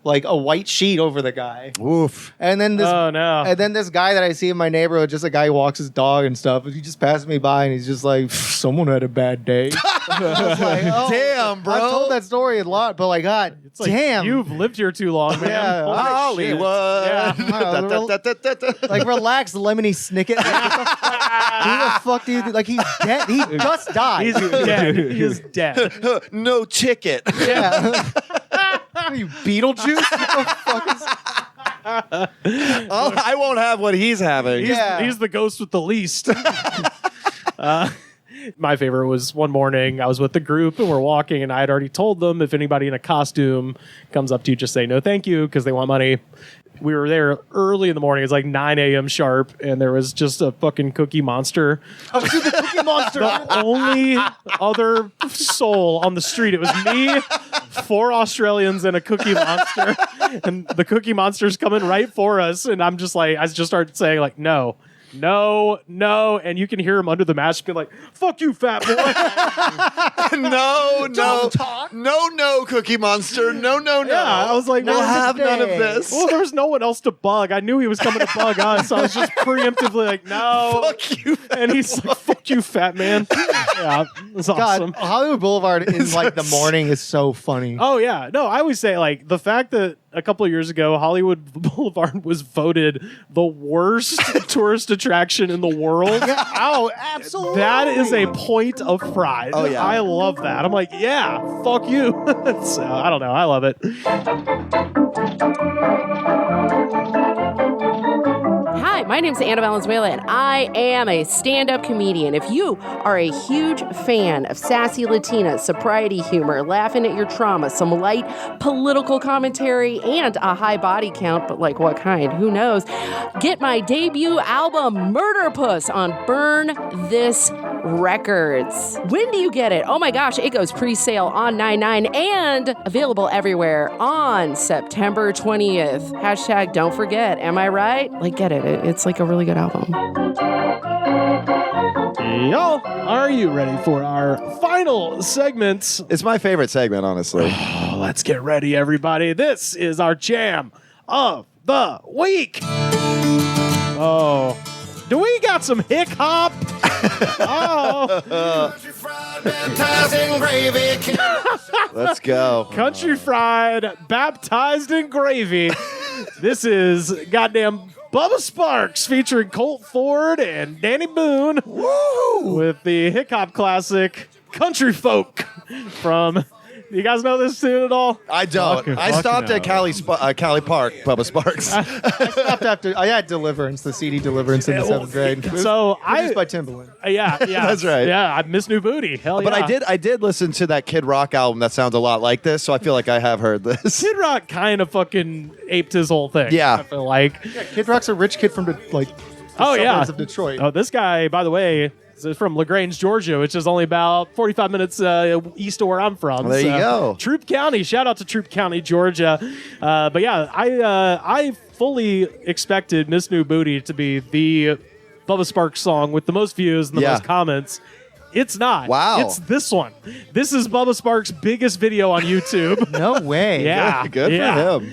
like a white sheet over the guy. Oof. And then this Oh, no. And then this guy that I see in my neighborhood, just a guy who walks his dog and stuff, he just passed me by and he's just like, someone had a bad day. I was like, oh, Damn, bro. I've told that story a lot, but like, God, It's like, damn. you've lived here too long, man. Yeah. Holy shit. Hollywood. Yeah. Like, relax, Lemony Snicket. Like, who the fuck do you think? Like, he's dead. He just died. He's dead. He is dead. No ticket. yeah. Are you Beetlejuice? What the fuck is... Oh, I won't have what he's having. He's the ghost with the least. My favorite was one morning I was with the group and we're walking and I had already told them if anybody in a costume comes up to you, just say no thank you because they want money. We were there early in the morning. It's like 9 a.m. sharp and there was just a fucking Cookie Monster. Oh, dude, the Cookie Monster. The only other soul on the street. It was me, 4 Australians, and a Cookie Monster. And the Cookie Monster's coming right for us. And I'm just like, I just started saying like, no. And you can hear him under the mask be like, fuck you, fat boy. No, Cookie Monster. No. Yeah, I was like, we'll no, have none of this. Well, there was no one else to bug. I knew he was coming to bug us. So I was just preemptively like, no. Fuck you. And he's like, fuck you, fat man. Yeah, it's awesome. God, Hollywood Boulevard in like the morning is so funny. Oh, yeah. No, I always say, like, the fact that a couple of years ago, Hollywood Boulevard was voted the worst tourist attraction in the world. Oh, absolutely. That is a point of pride. Oh, yeah. I love that. I'm like, yeah, fuck you. So, I don't know. I love it. Hi, my name's Anna Valenzuela, and I am a stand-up comedian. If you are a huge fan of sassy Latinas, sobriety humor, laughing at your trauma, some light political commentary, and a high body count, but like what kind? Who knows? Get my debut album, Murder Puss, on Burn This Records. When do you get it? Oh my gosh, it goes pre-sale on 9/9 and available everywhere on September 20th. Hashtag don't forget. Am I right? Like, get it. It's like a really good album. Y'all, are you ready for our final segment? It's my favorite segment, honestly. Oh, let's get ready, everybody. This is our jam of the week. Oh, do we got some Hick-Hop? Oh, Let's go. country fried, baptized in gravy. This is goddamn Bubba Sparxxx featuring Colt Ford and Danny Boone. Woo! With the Hick-Hop classic Country Folk from... You guys know this tune at all? I don't. I stopped at Cali Park, Bubba Sparxxx. I stopped after I had Deliverance, the CD Deliverance in the 7th grade. So Produced by Timbaland. Yeah, That's right. Yeah, I miss New Booty. Hell yeah. But I did listen to that Kid Rock album that sounds a lot like this, so I feel like I have heard this. Kid Rock kind of fucking aped his whole thing. Yeah. I feel like. Kid Rock's a rich kid from the Oh, yeah. suburbs of Detroit. Oh, this guy, by the way, is from LaGrange, Georgia, which is only about 45 minutes east of where I'm from. Well, there you go. Troup County. Shout out to Troup County, Georgia. But yeah, I fully expected Miss New Booty to be the Bubba Sparxxx song with the most views and the most comments. It's not. Wow. It's this one. This is Bubba Sparxx's biggest video on YouTube. No way. Yeah. Good for him.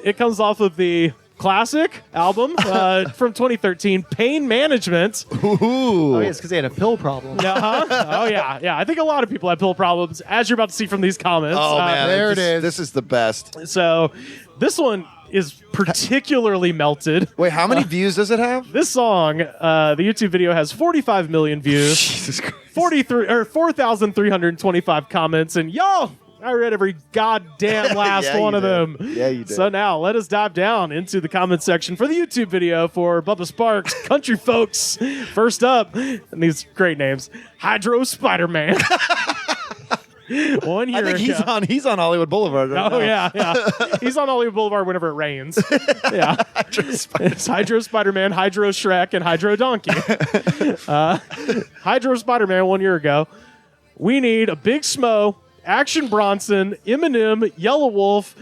It comes off of the classic album from 2013, Pain Management. Ooh. Oh, yeah, it's because they had a pill problem. Uh-huh. Oh, yeah. Yeah. I think a lot of people have pill problems, as you're about to see from these comments. Oh, man. there it is. This is the best. So this one is particularly melted. Wait, how many views does it have? This song, the YouTube video has 45 million views, Jesus Christ. 4,325 comments, and y'all, I read every goddamn last Yeah, one you of did. them. Yeah, you did. So now let us dive down into the comment section for the YouTube video for Bubba Sparxxx, Country Folks. First up, and these great names, Hydro Spider-Man. 1 year I think he's on Hollywood Boulevard right now. Oh, yeah. He's on Hollywood Boulevard whenever it rains. Yeah. It's Hydro Spider-Man, Hydro Shrek, and Hydro Donkey. Hydro Spider-Man 1 year ago. We need a Big Smo, Action Bronson, Eminem, Yellow Wolf,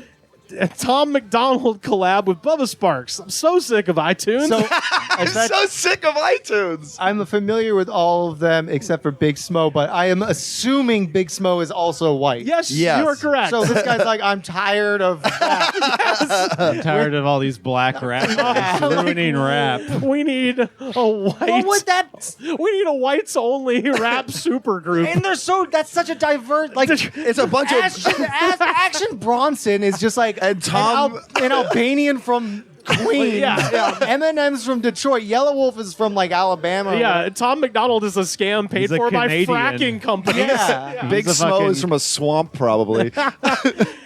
and Tom McDonald collab with Bubba Sparxxx. I'm so sick of iTunes. So I'm so sick of iTunes. I'm familiar with all of them except for Big Smo, but I am assuming Big Smo is also white. yes, Yes. you are correct. So this guy's like, I'm tired of that. I'm tired of all these black rappers ruining rap. we need a white. What would that? We need a whites only rap supergroup. And that's such a diverse, like, It's a bunch of Action Bronson is just like And Tom- an Albanian from Queens. Yeah. Eminem's from Detroit. Yellow Wolf is from like Alabama. Yeah, Tom McDonald is a scam paid He's a for by Canadian. fracking companies. Yeah. Big He's a Smo fucking- is from a swamp, probably.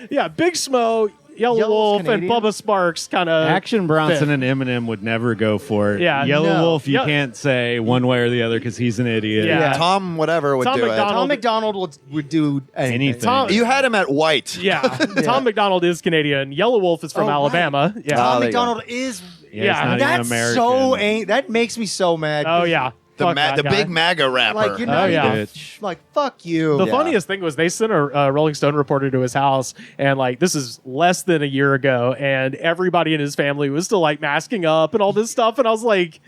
Yeah, Big Smo, Yellow Yellow's Wolf, Canadian? and Bubba Sparxxx kind of Action Bronson and Eminem would never go for it. Yeah, Yellow no. Wolf, you Yeah. can't say one way or the other because he's an idiot. Yeah. Tom whatever would Tom do McDonald- Tom McDonald would do Anything. Tom- it. You had him at white. Yeah, Tom McDonald is Canadian. Yellow Wolf is from Oh, Alabama. right. Yeah. Tom there you go. McDonald is. Yeah, Yeah. he's not That's even American. so. That makes me so mad. Oh yeah. Fuck that The guy. big MAGA rapper. Like you're Oh, not yeah. even, Bitch. like fuck you. The Yeah. funniest thing was they sent a Rolling Stone reporter to his house, and like this is less than a year ago, and everybody in his family was still like masking up and all this stuff, and I was like,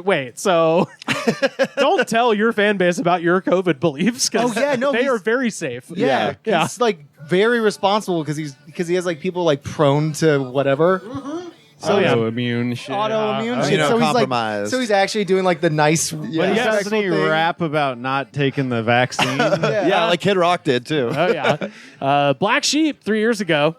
wait, so don't tell your fan base about your COVID beliefs because Oh, yeah, no, they he's- are very safe. Yeah, Yeah. he's like very responsible because he has like people like prone to whatever. Oh, yeah. Autoimmune shit. Autoimmune Oh, shit. yeah. So he's like, Immunocompromised. so he's actually doing like the nice. But Yeah. doesn't he rap about not taking the vaccine? yeah, like Kid Rock did too. Oh yeah. Black Sheep 3 years ago.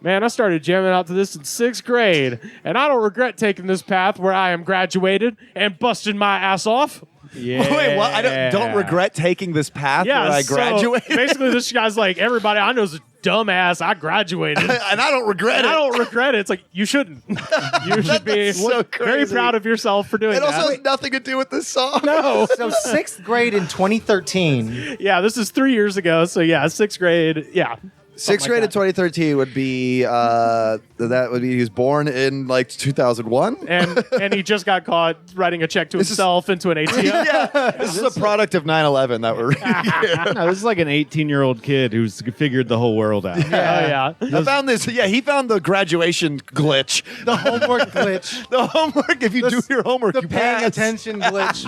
Man, I started jamming out to this in 6th grade, and I don't regret taking this path where I am graduated and busting my ass off. Yeah. Wait, what? I don't regret taking this path Yeah, where I so graduated. basically, this guy's like, everybody I know is a dumbass. I graduated. and I don't regret And it. I don't regret it. It's like, you shouldn't. You should be That's so very crazy. proud of yourself for doing It also that. has nothing to do with this song. No. So 6th grade in 2013. Yeah, this is 3 years ago. So, yeah, 6th grade. Yeah. Sixth grade in 2013 would be he was born in like 2001. And he just got caught writing a check to This is- himself into an ATM. Yeah, this is a product of 9/11 that we're reading here. No, this is like an 18-year-old kid who's figured the whole world out. Oh, yeah. I found this. Yeah, he found the graduation glitch. The homework glitch. The homework. If you do your homework, The you paying pass. attention glitch.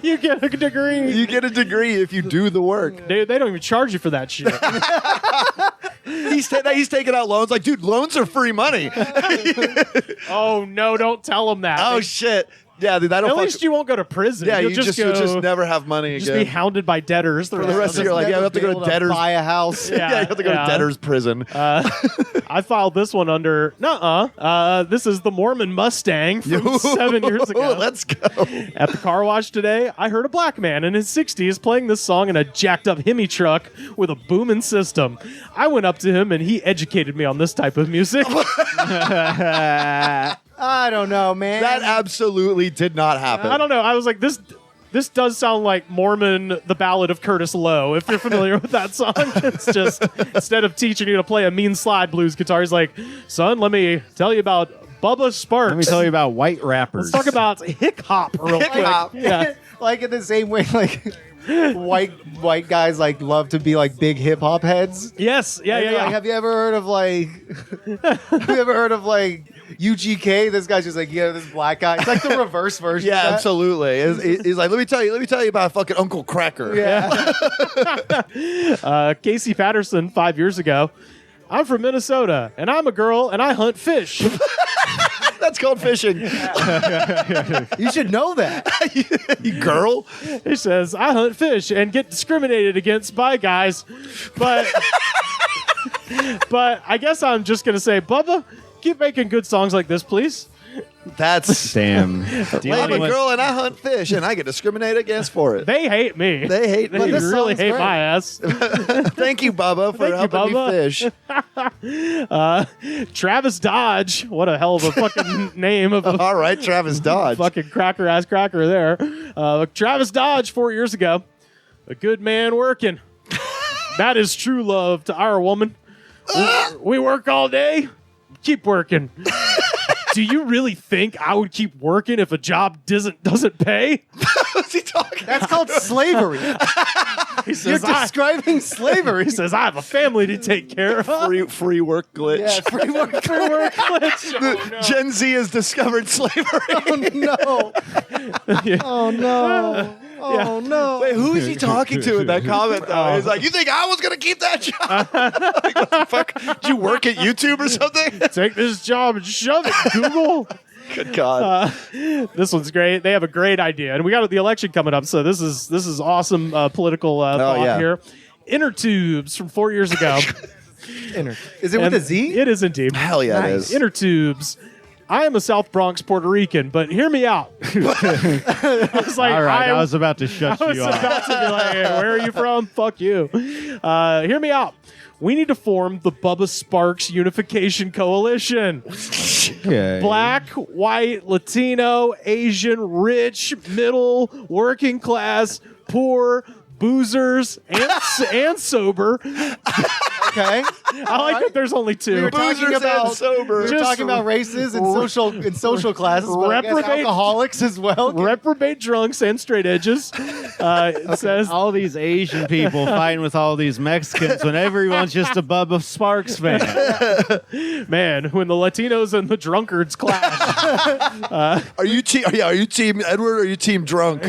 You get a degree. You get a degree if you do the work. Dude, they don't even charge you for that shit. He's taking out loans. Like, dude, loans are free money. Oh, no, don't tell them that. Oh shit. Yeah, dude, I don't. At least you won't go to prison. Yeah, you'll you just you'll go, just never have money just again. be hounded by debtors For the rest of your life. Yeah, you have to go to debtors. Buy a house. Yeah, Yeah, you have to go yeah. to debtor's prison. I filed this one under this is the Mormon Mustang from 7 years ago. Let's go. At the car wash today, I heard a black man in his 60s playing this song in a jacked up Hemi truck with a booming system. I went up to him and he educated me on this type of music. I don't know, man. That absolutely did not happen. I don't know. I was like, this does sound like Mormon, the Ballad of Curtis Lowe, if you're familiar with that song. It's just, instead of teaching you to play a mean slide blues guitar, he's like, son, let me tell you about Bubba Sparxxx. Let me tell you about white rappers. Let's talk about Hick-Hop real Hick-Hop. quick. Yeah. like in the same way, like white guys like love to be like big hip hop heads. Yes. Yeah, And, yeah, like, yeah. have you ever heard of like? Have you ever heard of like UGK? This guy's just like, yeah, this black guy. It's like the reverse version. Yeah, of that. absolutely. He's like, let me tell you about fucking Uncle Cracker. Yeah. Casey Patterson 5 years ago. I'm from Minnesota, and I'm a girl, and I hunt fish. That's called fishing. You should know that. You girl. He says, I hunt fish and get discriminated against by guys, but I guess I'm just going to say, Bubba, keep making good songs like this, please. That's Damn. I'm a girl and I hunt fish and I get discriminated against for it. They hate me. They hate me. They this really song's hate great. my ass. Thank you, Bubba, for Thank you, helping Bubba. me fish. Travis Dodge. What a hell of a fucking name of a All right, Travis Dodge. fucking cracker-ass cracker there. Travis Dodge 4 years ago. A good man working. That is true love to our woman. We work all day. Keep working. Do you really think I would keep working if a job doesn't pay? What's he talking? That's called slavery. He You're says, describing slavery. he says, I have a family to take care of. Free work glitch. Yeah, free work. glitch. Oh, no. Gen Z has discovered slavery. Oh no! Oh no! Oh no! Wait, who is he talking to in that comment, though? He's like, you think I was going to keep that job? Like, what the fuck? Did you work at YouTube or something? Take this job and shove it, Google. Good God. This one's great. They have a great idea, and we got the election coming up, so this is awesome political thought yeah. here. Inner tubes from 4 years ago. Is it with a Z? It is indeed. Hell yeah, Nice. it is. Inner tubes. I am a South Bronx Puerto Rican, but hear me out. I was like, All right, I was about to shut I was you off. about to be like, hey, where are you from? Fuck you. Hear me out. We need to form the Bubba Sparxxx Unification Coalition. Okay. Black, white, Latino, Asian, rich, middle, working class, poor, boozers, and sober. Okay. I like that there's only two. We were talking Boozers about and sober. We were Just talking about races and social classes, but I guess Reprobate- alcoholics as well. Reprobate drunks and straight edges. It says All these Asian people fighting with all these Mexicans when everyone's just a Bubba Sparxxx fan. man, when the Latinos and the drunkards clash, Are you team Edward or are you team drunk?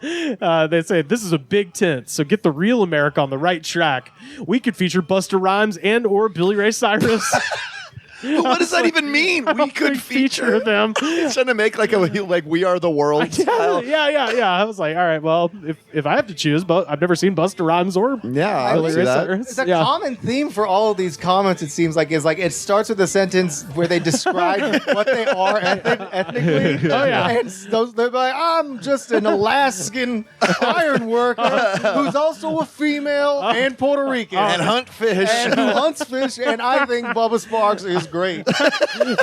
they say this is a big tent, so get the real America on the right track. We could feature Busta Rhymes and or Billy Ray Cyrus. What does that even mean? We could feature them. Trying to make like We Are the World style. Yeah. I was like, all right, well, if I have to choose, but I've never seen Busta Rhymes or Yeah, I Billy would Ray see that. Cyrus. It's a common theme for all of these comments, it seems like, is like it starts with a sentence where they describe what they are ethnically. Oh, yeah. And they're like, I'm just an Alaskan iron worker who's also a female and Puerto Rican. And hunt fish. and who hunts fish, and I think Bubba Sparxxx is great.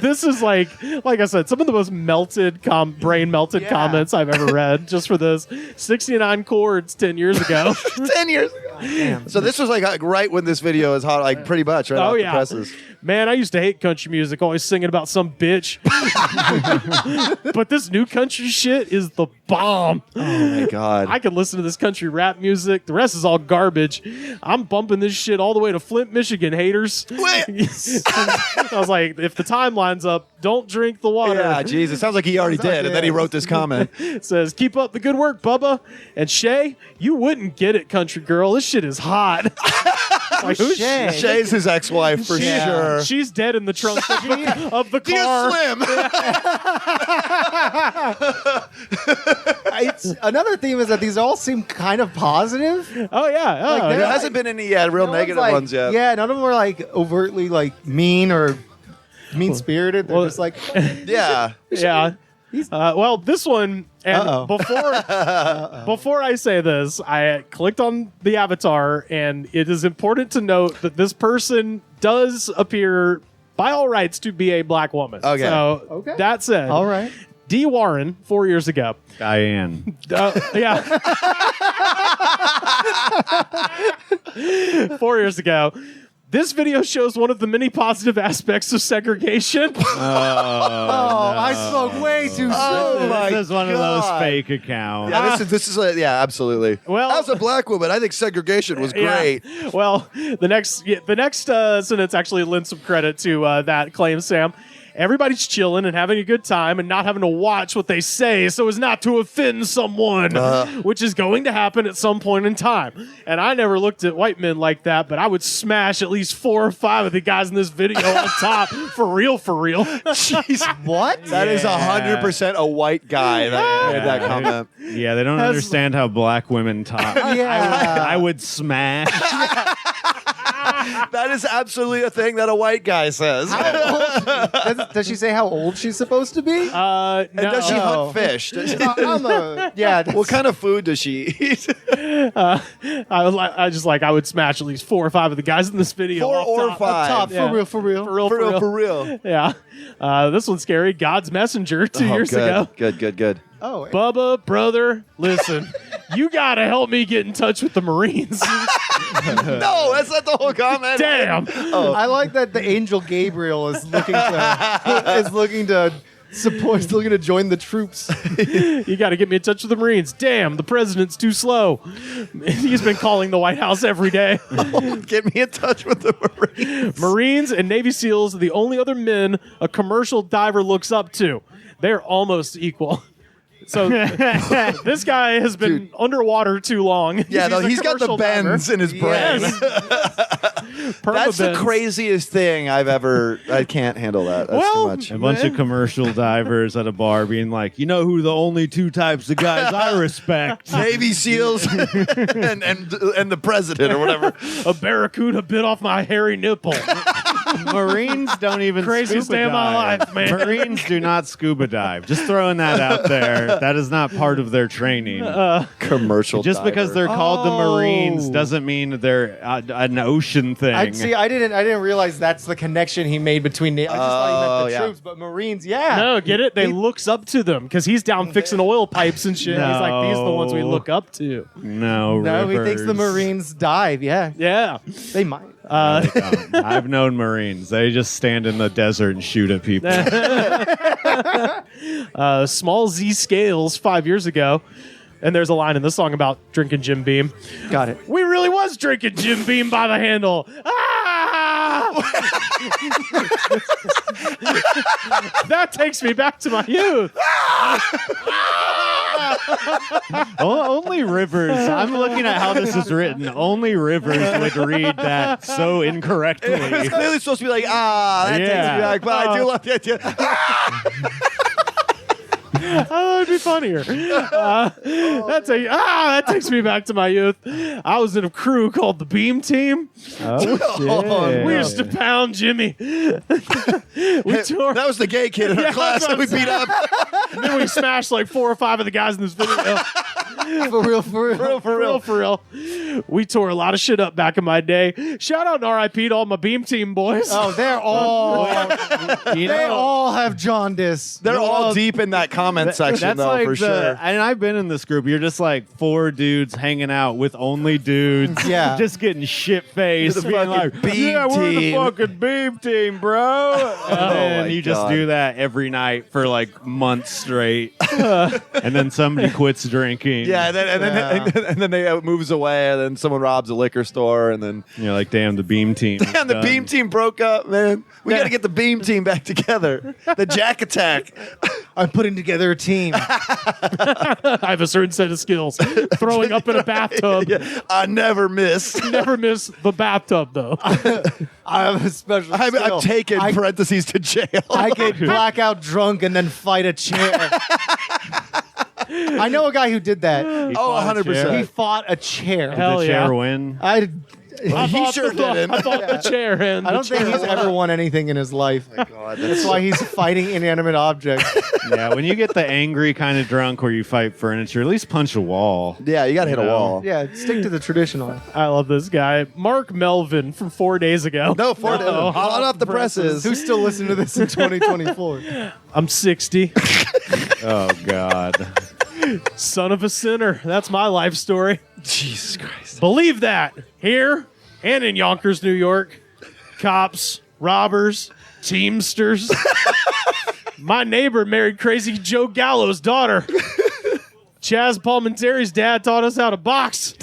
This is like I said, some of the most melted brain melted Yeah. comments I've ever read. Just for this, 69 chords 10 years ago. 10 years ago. So this was like right when this video is hot, like pretty much right off the presses. Man, I used to hate country music, always singing about some bitch. But this new country shit is the bomb. Oh my God. I could listen to this country rap music. The rest is all garbage. I'm bumping this shit all the way to Flint, Michigan, haters. Wait. I was like, if the time lines up, don't drink the water. Yeah, geez, it sounds like he already did, and then he wrote this comment. It says, keep up the good work, Bubba. And Shay, you wouldn't get it, country girl. This shit is hot. Like, who's Shay? Shay's his ex-wife for sure. She's dead in the trunk of the Dear car. Slim. Another theme is that these all seem kind of positive. Oh, yeah. Oh, Like, they're There yeah. hasn't been any real No negative one's like- ones yet. Yeah, none of them were like overtly like mean or mean-spirited. They're well- just like, Yeah. Yeah. Well, this one, and Uh-oh. before I say this, I clicked on the avatar, and it is important to note that this person does appear, by all rights, to be a black woman. Okay. So, Okay. that said, all right. D. Warren, 4 years ago. Diane. Yeah. 4 years ago. This video shows one of the many positive aspects of segregation. Oh, I spoke way too soon. Oh my This is one of those God. fake accounts. Yeah, this is absolutely. Well- as a black woman, I think segregation was Yeah. great. Well, the next sentence actually lends some credit to that claim, Sam. Everybody's chilling and having a good time and not having to watch what they say so as not to offend someone, which is going to happen at some point in time. And I never looked at white men like that, but I would smash at least 4 or 5 of the guys in this video on top for real, for real. Jeez, What? that is 100% a white guy that made that comment. Yeah, they don't understand how black women talk. Yeah. I would smash. That is absolutely a thing that a white guy says. Does she say how old she's supposed to be? No. And does she No. hunt fish? Does she- Yeah. what kind of food does she eat? I would smash at least 4 or 5 of the guys in this video. 4 off or top. 5. Top, Yeah. for real, for real. For real, For real, for real. Yeah. This one's scary. God's Messenger 2 years good. ago. Good. Oh, Bubba, brother, listen. You gotta help me get in touch with the Marines. No, that's not the whole comment. Damn. I like that the angel Gabriel is looking to support, is looking to join the troops. You got to get me in touch with the Marines. Damn, the president's too slow. He's been calling the White House every day. Get me in touch with the Marines. Marines and Navy SEALs are the only other men a commercial diver looks up to. They're almost equal. So this guy has been underwater too long. Yeah, no, he's got the commercial diver. bends in his brain. Yes. That's the Perma-bends. craziest thing I've ever. I can't handle that. That's Well, too much. A bunch of commercial divers at a bar being like, you know who the only two types of guys I respect? Navy SEAls and the president or whatever. A barracuda bit off my hairy nipple. Marines don't even Craziest scuba day of my dive. life, man. Marines do not scuba dive. Just throwing that out there. That is not part of their training. Commercial. Just because diver. they're called the Marines Oh. doesn't mean they're an ocean thing. I didn't realize that's the connection he made between. I just thought he meant the yeah. troops, but Marines, yeah. No, get it? They looks up to them because he's down fixing oil pipes and shit. He's like, these are the ones we No. look up to. No, No, he thinks the rivers. Marines dive. Yeah, Yeah. they might. I've known Marines. They just stand in the desert and shoot at people. Small Z Scales 5 years ago. And there's a line in the song about drinking Jim Beam. Got it. We really was drinking Jim Beam by the handle. Ah! That takes me back to my youth. Only Rivers. I'm looking at how this is written. Only Rivers would read that so incorrectly. It's clearly supposed to be like, that takes Yeah. me back, but I do love the idea. Oh, it'd be funnier. That takes me back to my youth. I was in a crew called the Beam Team. Oh, We used to pound Jimmy. We tore. That was the gay kid in our Yeah, class that's that we what I'm beat up. And then we smashed like 4 or 5 of the guys in this video. For real. We tore a lot of shit up back in my day. Shout out and RIP to all my Beam Team boys. Oh, they're all. You They know, all have jaundice. They're all deep in that comment section, that's though, like for sure. And I've been in this group. You're just like 4 dudes hanging out with only dudes. Yeah. Just getting shit faced. The Being fucking like, Beam yeah, we're the Team." fucking Beam Team, bro. And then my you just God. do that every night for like months straight. And then somebody quits drinking. Yeah, and then they moves away, and then someone robs a liquor store, and then And you're like, damn, the Beam Team. is and the done. Beam Team broke up, man. We got to get the Beam Team back together. The Jack Attack. I'm putting together a team. I have a certain set of skills. Throwing up in a bathtub. I never miss. Never miss the bathtub, though. I have a special skill. I've taken I, parentheses to jail. I get blackout drunk and then fight a chair. I know a guy who did that. He Oh, fought a 100%. chair. He fought a chair. Did Hell the yeah. chair win? I He fought sure didn't. I fought the chair. And don't think he's ever won anything in his life. God, That's why he's fighting inanimate objects. Yeah, when you get the angry kind of drunk where you fight furniture, at least punch a wall. Yeah, you got to hit a No. wall. Yeah, stick to the traditional. I love this guy. Mark Melvin from 4 days ago. No, hot off the presses. Who's still listening to this in 2024? I'm 60. Oh, God. Son of a sinner. That's my life story. Jesus Christ. Believe that. Here and in Yonkers, New York. Cops, robbers, teamsters. My neighbor married Crazy Joe Gallo's daughter. Chaz Palminteri's dad taught us how to box.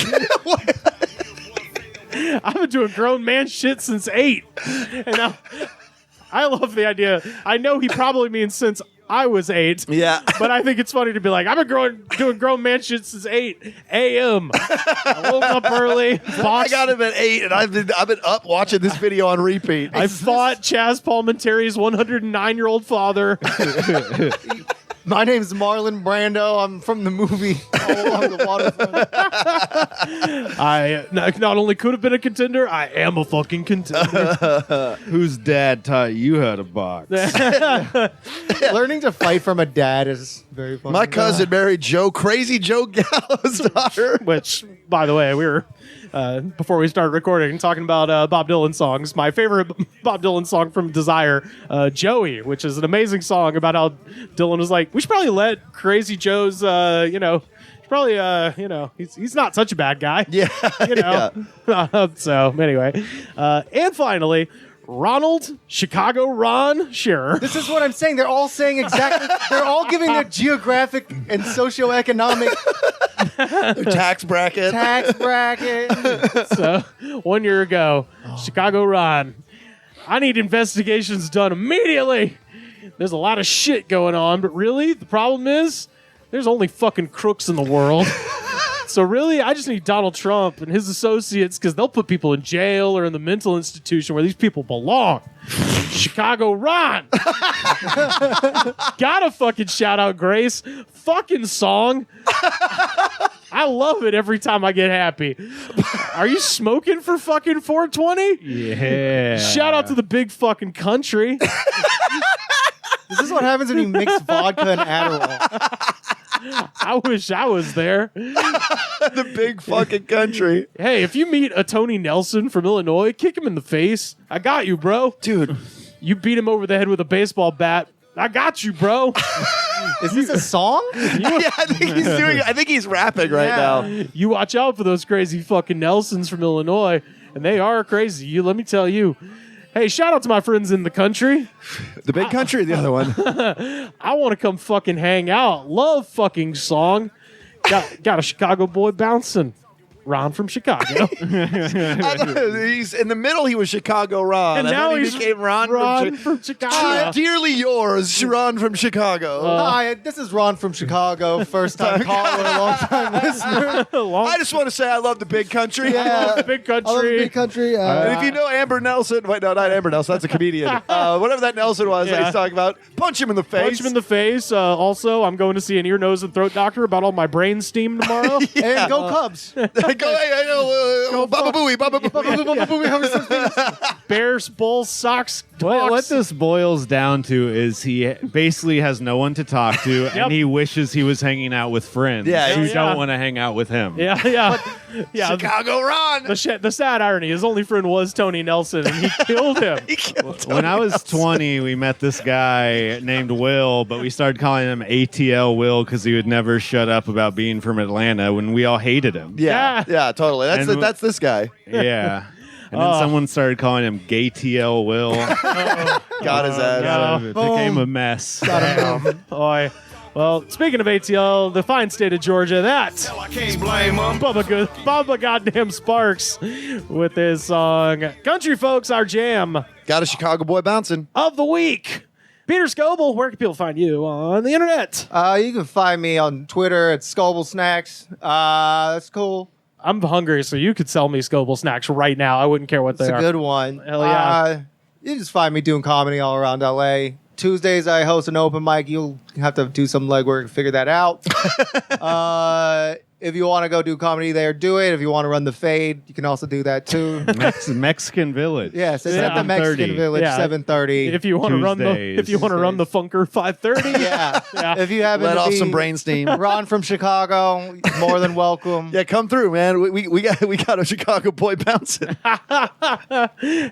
I've been doing grown man shit since 8. And now I love the idea. I know he probably means since I was 8. Yeah. But I think it's funny to be like, I've been doing grown man shit since 8 a.m. I woke up early. I Boxed, got him at 8, and I've been up watching this video on repeat. I fought Chaz Palminteri's 109-year-old father. My name's Marlon Brando. I'm from the movie All Along the Waterfront. I not only could have been a contender, I am a fucking contender. Whose dad taught you how to box? Learning to fight from a dad is very fun. My cousin married Crazy Joe Gallo's daughter. Which, by the way, we were before we started recording talking about Bob Dylan songs. My favorite Bob Dylan song from Desire, Joey, which is an amazing song about how Dylan was like, we should probably let Crazy Joe's, Probably, he's not such a bad guy. Yeah. You know. So anyway, and finally, Ronald Chicago Ron Scherer. This is what I'm saying. They're all saying exactly. They're all giving their geographic and socioeconomic Tax bracket. So 1 year ago, Chicago Ron, I need investigations done immediately. There's a lot of shit going on, but really, the problem is there's only fucking crooks in the world. So really, I just need Donald Trump and his associates because they'll put people in jail or in the mental institution where these people belong. Chicago Ron. Gotta fucking shout out Grace. Fucking song. I love it every time I get happy. Are you smoking for fucking 420? Yeah. Shout out to the big fucking country. This is what happens when you mix vodka and Adderall. I wish I was there. The big fucking country. Hey, if you meet a Tony Nelson from Illinois, kick him in the face. I got you, bro. Dude. You beat him over the head with a baseball bat. I got you, bro. Is this a song? Yeah, I think he's rapping right now. You watch out for those crazy fucking Nelsons from Illinois, and they are crazy. Let me tell you. Hey, shout out to my friends in the country. The big country, the other one. I want to come fucking hang out. Love fucking song. Got a Chicago boy bouncing. Ron from Chicago. He's in the middle. He was Chicago Ron, And now then he he's became Ron from Chicago. Dearly yours, Ron from Chicago. Hi, this is Ron from Chicago. First time caller, long time listener. I just want to say I love the big country. The big country. I love the big country. And if you know Amber Nelson, wait, no, not Amber Nelson. That's a comedian. Whatever that Nelson was that he's talking about, punch him in the face. Punch him in the face. Also, I'm going to see an ear, nose, and throat doctor about all my brain steam tomorrow. And go Cubs. Go, Baba Booey, Baba Booey. Bears, Bulls, Sox, What Hawks. this boils down to is he basically has no one to talk to, and he wishes he was hanging out with friends Yeah, who yeah. don't want to hang out with him. Yeah. Chicago Ron. The sad irony, his only friend was Tony Nelson, and he killed him. He killed When I was Nelson. 20, we met this guy named Will, but we started calling him ATL Will because he would never shut up about being from Atlanta when we all hated him. Yeah, totally. That's this guy. Yeah. And then someone started calling him Gay TL Will. Got his ass. It became a mess. Boy. Well, speaking of ATL, the fine state of Georgia, I can't blame him. Bubba goddamn Sparxxx with his song Country Folks, Our Jam Got a Chicago boy bouncing. of the Week. Peter Skobel, where can people find you on the internet? You can find me on Twitter at Skobel Snacks. That's cool. I'm hungry, so you could sell me Skobel snacks right now. I wouldn't care what It's they a are. good one. Hell yeah. You just find me doing comedy all around LA. Tuesdays I host an open mic. You'll have to do some legwork to figure that out. If you want to go do comedy there, do it. If you want to run the fade, you can also do that too. Mexican Village. Yes, it's at the 7:30. Mexican Village, Yeah. 7:30. If you want to run the Tuesdays. Funker 5:30, yeah. Yeah. If you happen Let to off be some brain steam. Ron from Chicago, more than welcome. Yeah, come through, man. We got a Chicago boy bouncing.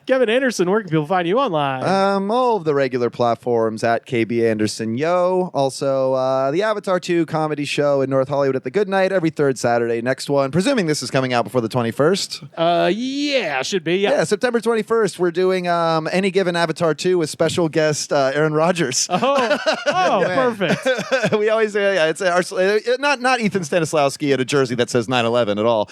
Kevin Anderson, where can people find you online? All of the regular platforms at KB Anderson Yo. Also, the Avatar 2 comedy show in North Hollywood at the Good Night every third Saturday. Next one, presuming this is coming out before the 21st. Yeah, should be. Yeah. Yeah, September 21st, we're doing Any Given Avatar 2 with special guest Aaron Rodgers. Oh, perfect. We always say, it's not Ethan Stanislawski at a jersey that says 9/11 at all.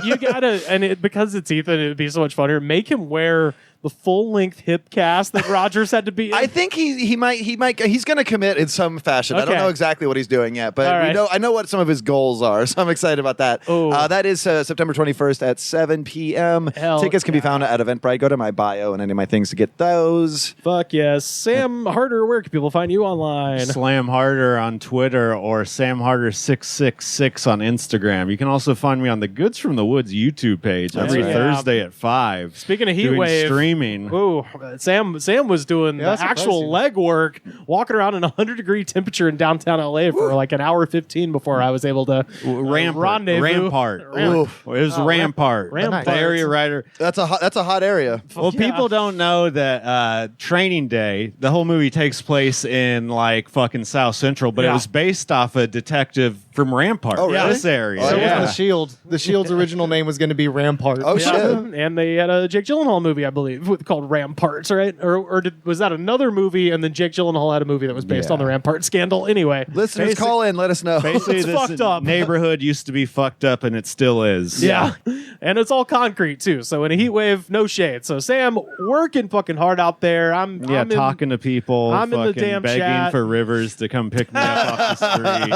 You gotta, and because it's Ethan, it'd be so much funnier. Make him wear the full-length hip cast that Rogers had to be in. I think he's going to commit in some fashion. I don't Okay. know exactly what he's doing yet, but All right. I know what some of his goals are, so I'm excited about that. Oh. That is September 21st at 7 p.m. Hell Tickets can be found at Eventbrite. Go to my bio and any of my things to get those. Fuck yes. Sam Harder, where can people find you online? Slam Harder on Twitter or Sam Harder 666 on Instagram. You can also find me on the Goods from the Woods YouTube page every right. Thursday at 5. Speaking of heat doing wave, streaming. Ooh, Sam was doing the that's actual impressive. leg work, walking around in 100-degree temperature in downtown LA for like an hour 15 before I was able to rendezvous. Rampart. Oof. It was Rampart. Rampart. The area writer. That's a hot area. Well, Yeah. people don't know that Training Day, the whole movie takes place in like fucking South Central, but Yeah. it was based off a detective from Rampart. Oh, really? This area. Oh, So yeah. was the Shield. The Shield's original name was going to be Rampart. Oh, Yeah, shit. and they had a Jake Gyllenhaal movie, I believe, called Ramparts, right? Or was that another movie? And then Jake Gyllenhaal had a movie that was based Yeah. on the Rampart scandal. Anyway, Listeners, call in. Let us know. Basically, It's this fucked up. neighborhood used to be fucked up, and it still is. yeah, and it's all concrete too. So in a heat wave, no shade. So Sam working fucking hard out there. I'm talking to people. I'm in the fucking damn begging chat. for Rivers to come pick me up off the street.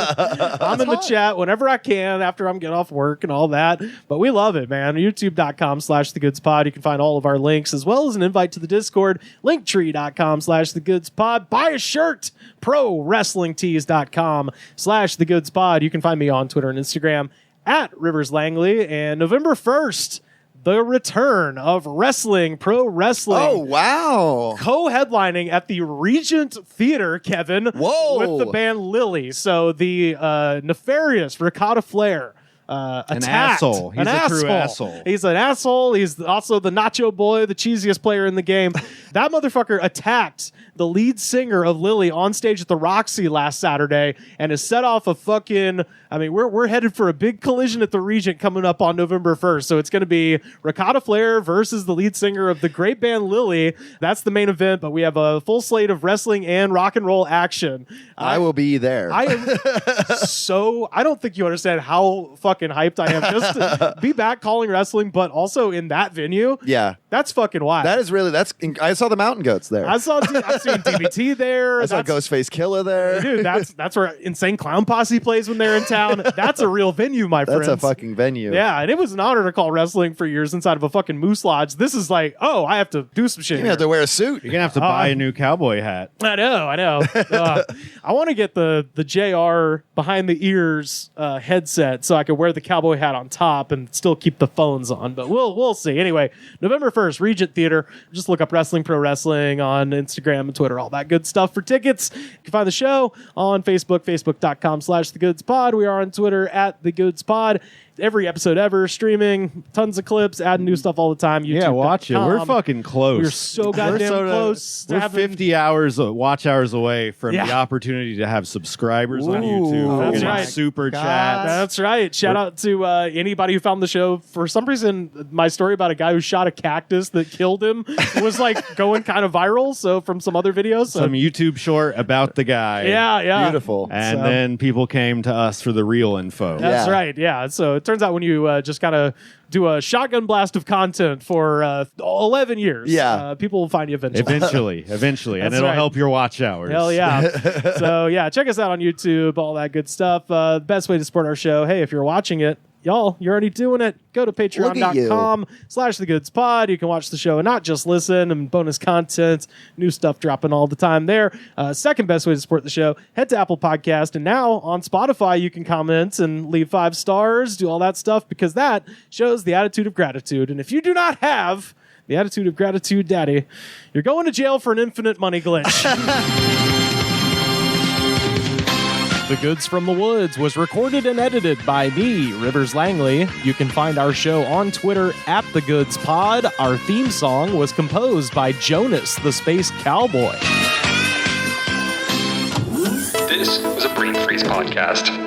I'm in the chat whenever I can after I'm getting off work and all that. But we love it, man. YouTube.com/thegoodspod. You can find all of our links as well as an invite to the Discord. Linktree.com/thegoodspod. Buy a shirt. ProWrestlingTees.com/thegoodspod. You can find me on Twitter and Instagram at Rivers Langley. And November 1st, the return of wrestling, pro wrestling. Oh, wow. Co-headlining at the Regent Theater, Kevin. Whoa. With the band Lily. So the nefarious Ricotta Flair attacked. asshole. He's a true asshole. He's an asshole. He's also the Nacho Boy, the cheesiest player in the game. That motherfucker attacked the lead singer of Lily on stage at the Roxy last Saturday and has set off a fucking... I mean, we're headed for a big collision at the Regent coming up on November 1st. So it's going to be Ricotta Flair versus the lead singer of the great band Lily. That's the main event, but we have a full slate of wrestling and rock and roll action. I will be there. I am so... I don't think you understand how fucking hyped I am just to be back calling wrestling, but also in that venue. Yeah. That's fucking wild. That is really, I saw the Mountain Goats there. I've seen DBT there. I saw That's- Ghostface Killer there. Dude, that's where Insane Clown Posse plays when they're in town. That's a real venue, my friends. That's a fucking venue. Yeah, and it was an honor to call wrestling for years inside of a fucking Moose Lodge. This is like, oh, I have to do some shit. You have to wear a suit. You're going to have to buy a new cowboy hat. I know. I want to get the JR behind the ears headset so I could wear the cowboy hat on top and still keep the phones on. But we'll see. Anyway, November 1st, Regent Theater. Just look up Wrestling Pro Wrestling on Instagram and Twitter, all that good stuff for tickets. You can find the show on Facebook, facebook.com/thegoodspod. We are on Twitter at thegoodspod. Every episode ever, streaming, tons of clips, adding new stuff all the time. Yeah, watch it. We're YouTube.com. fucking close. We're so goddamn close. to We're having- 50 hours, watch hours away from Yeah. the opportunity to have subscribers on YouTube. Ooh, We're that's getting right. Super God. chats. That's right. Shout out to anybody who found the show. For some reason, my story about a guy who shot a cactus that killed him was like going kind of viral. So from some other videos. So, Some YouTube short about the guy. yeah. Beautiful. And So- then people came to us for the real info. That's Yeah. right. Yeah. So it turns out when you just kind of do a shotgun blast of content for 11 years, Yeah. people will find you eventually. Eventually. And That's it'll right. help your watch hours. Hell yeah. So yeah, check us out on YouTube, all that good stuff. The best way to support our show, hey, if you're watching it, y'all, you're already doing it. Go to patreon.com/thegoodspod. You can watch the show and not just listen, and bonus content, new stuff dropping all the time there. Second best way to support the show, head to Apple Podcast. And now on Spotify, you can comment and leave 5 stars, do all that stuff, because that shows the attitude of gratitude. And if you do not have the attitude of gratitude, daddy, you're going to jail for an infinite money glitch. The Goods from the Woods was recorded and edited by me, Rivers Langley. You can find our show on Twitter at The Goods Pod. Our theme song was composed by Jonas, the Space Cowboy. This was a Brain Freeze podcast.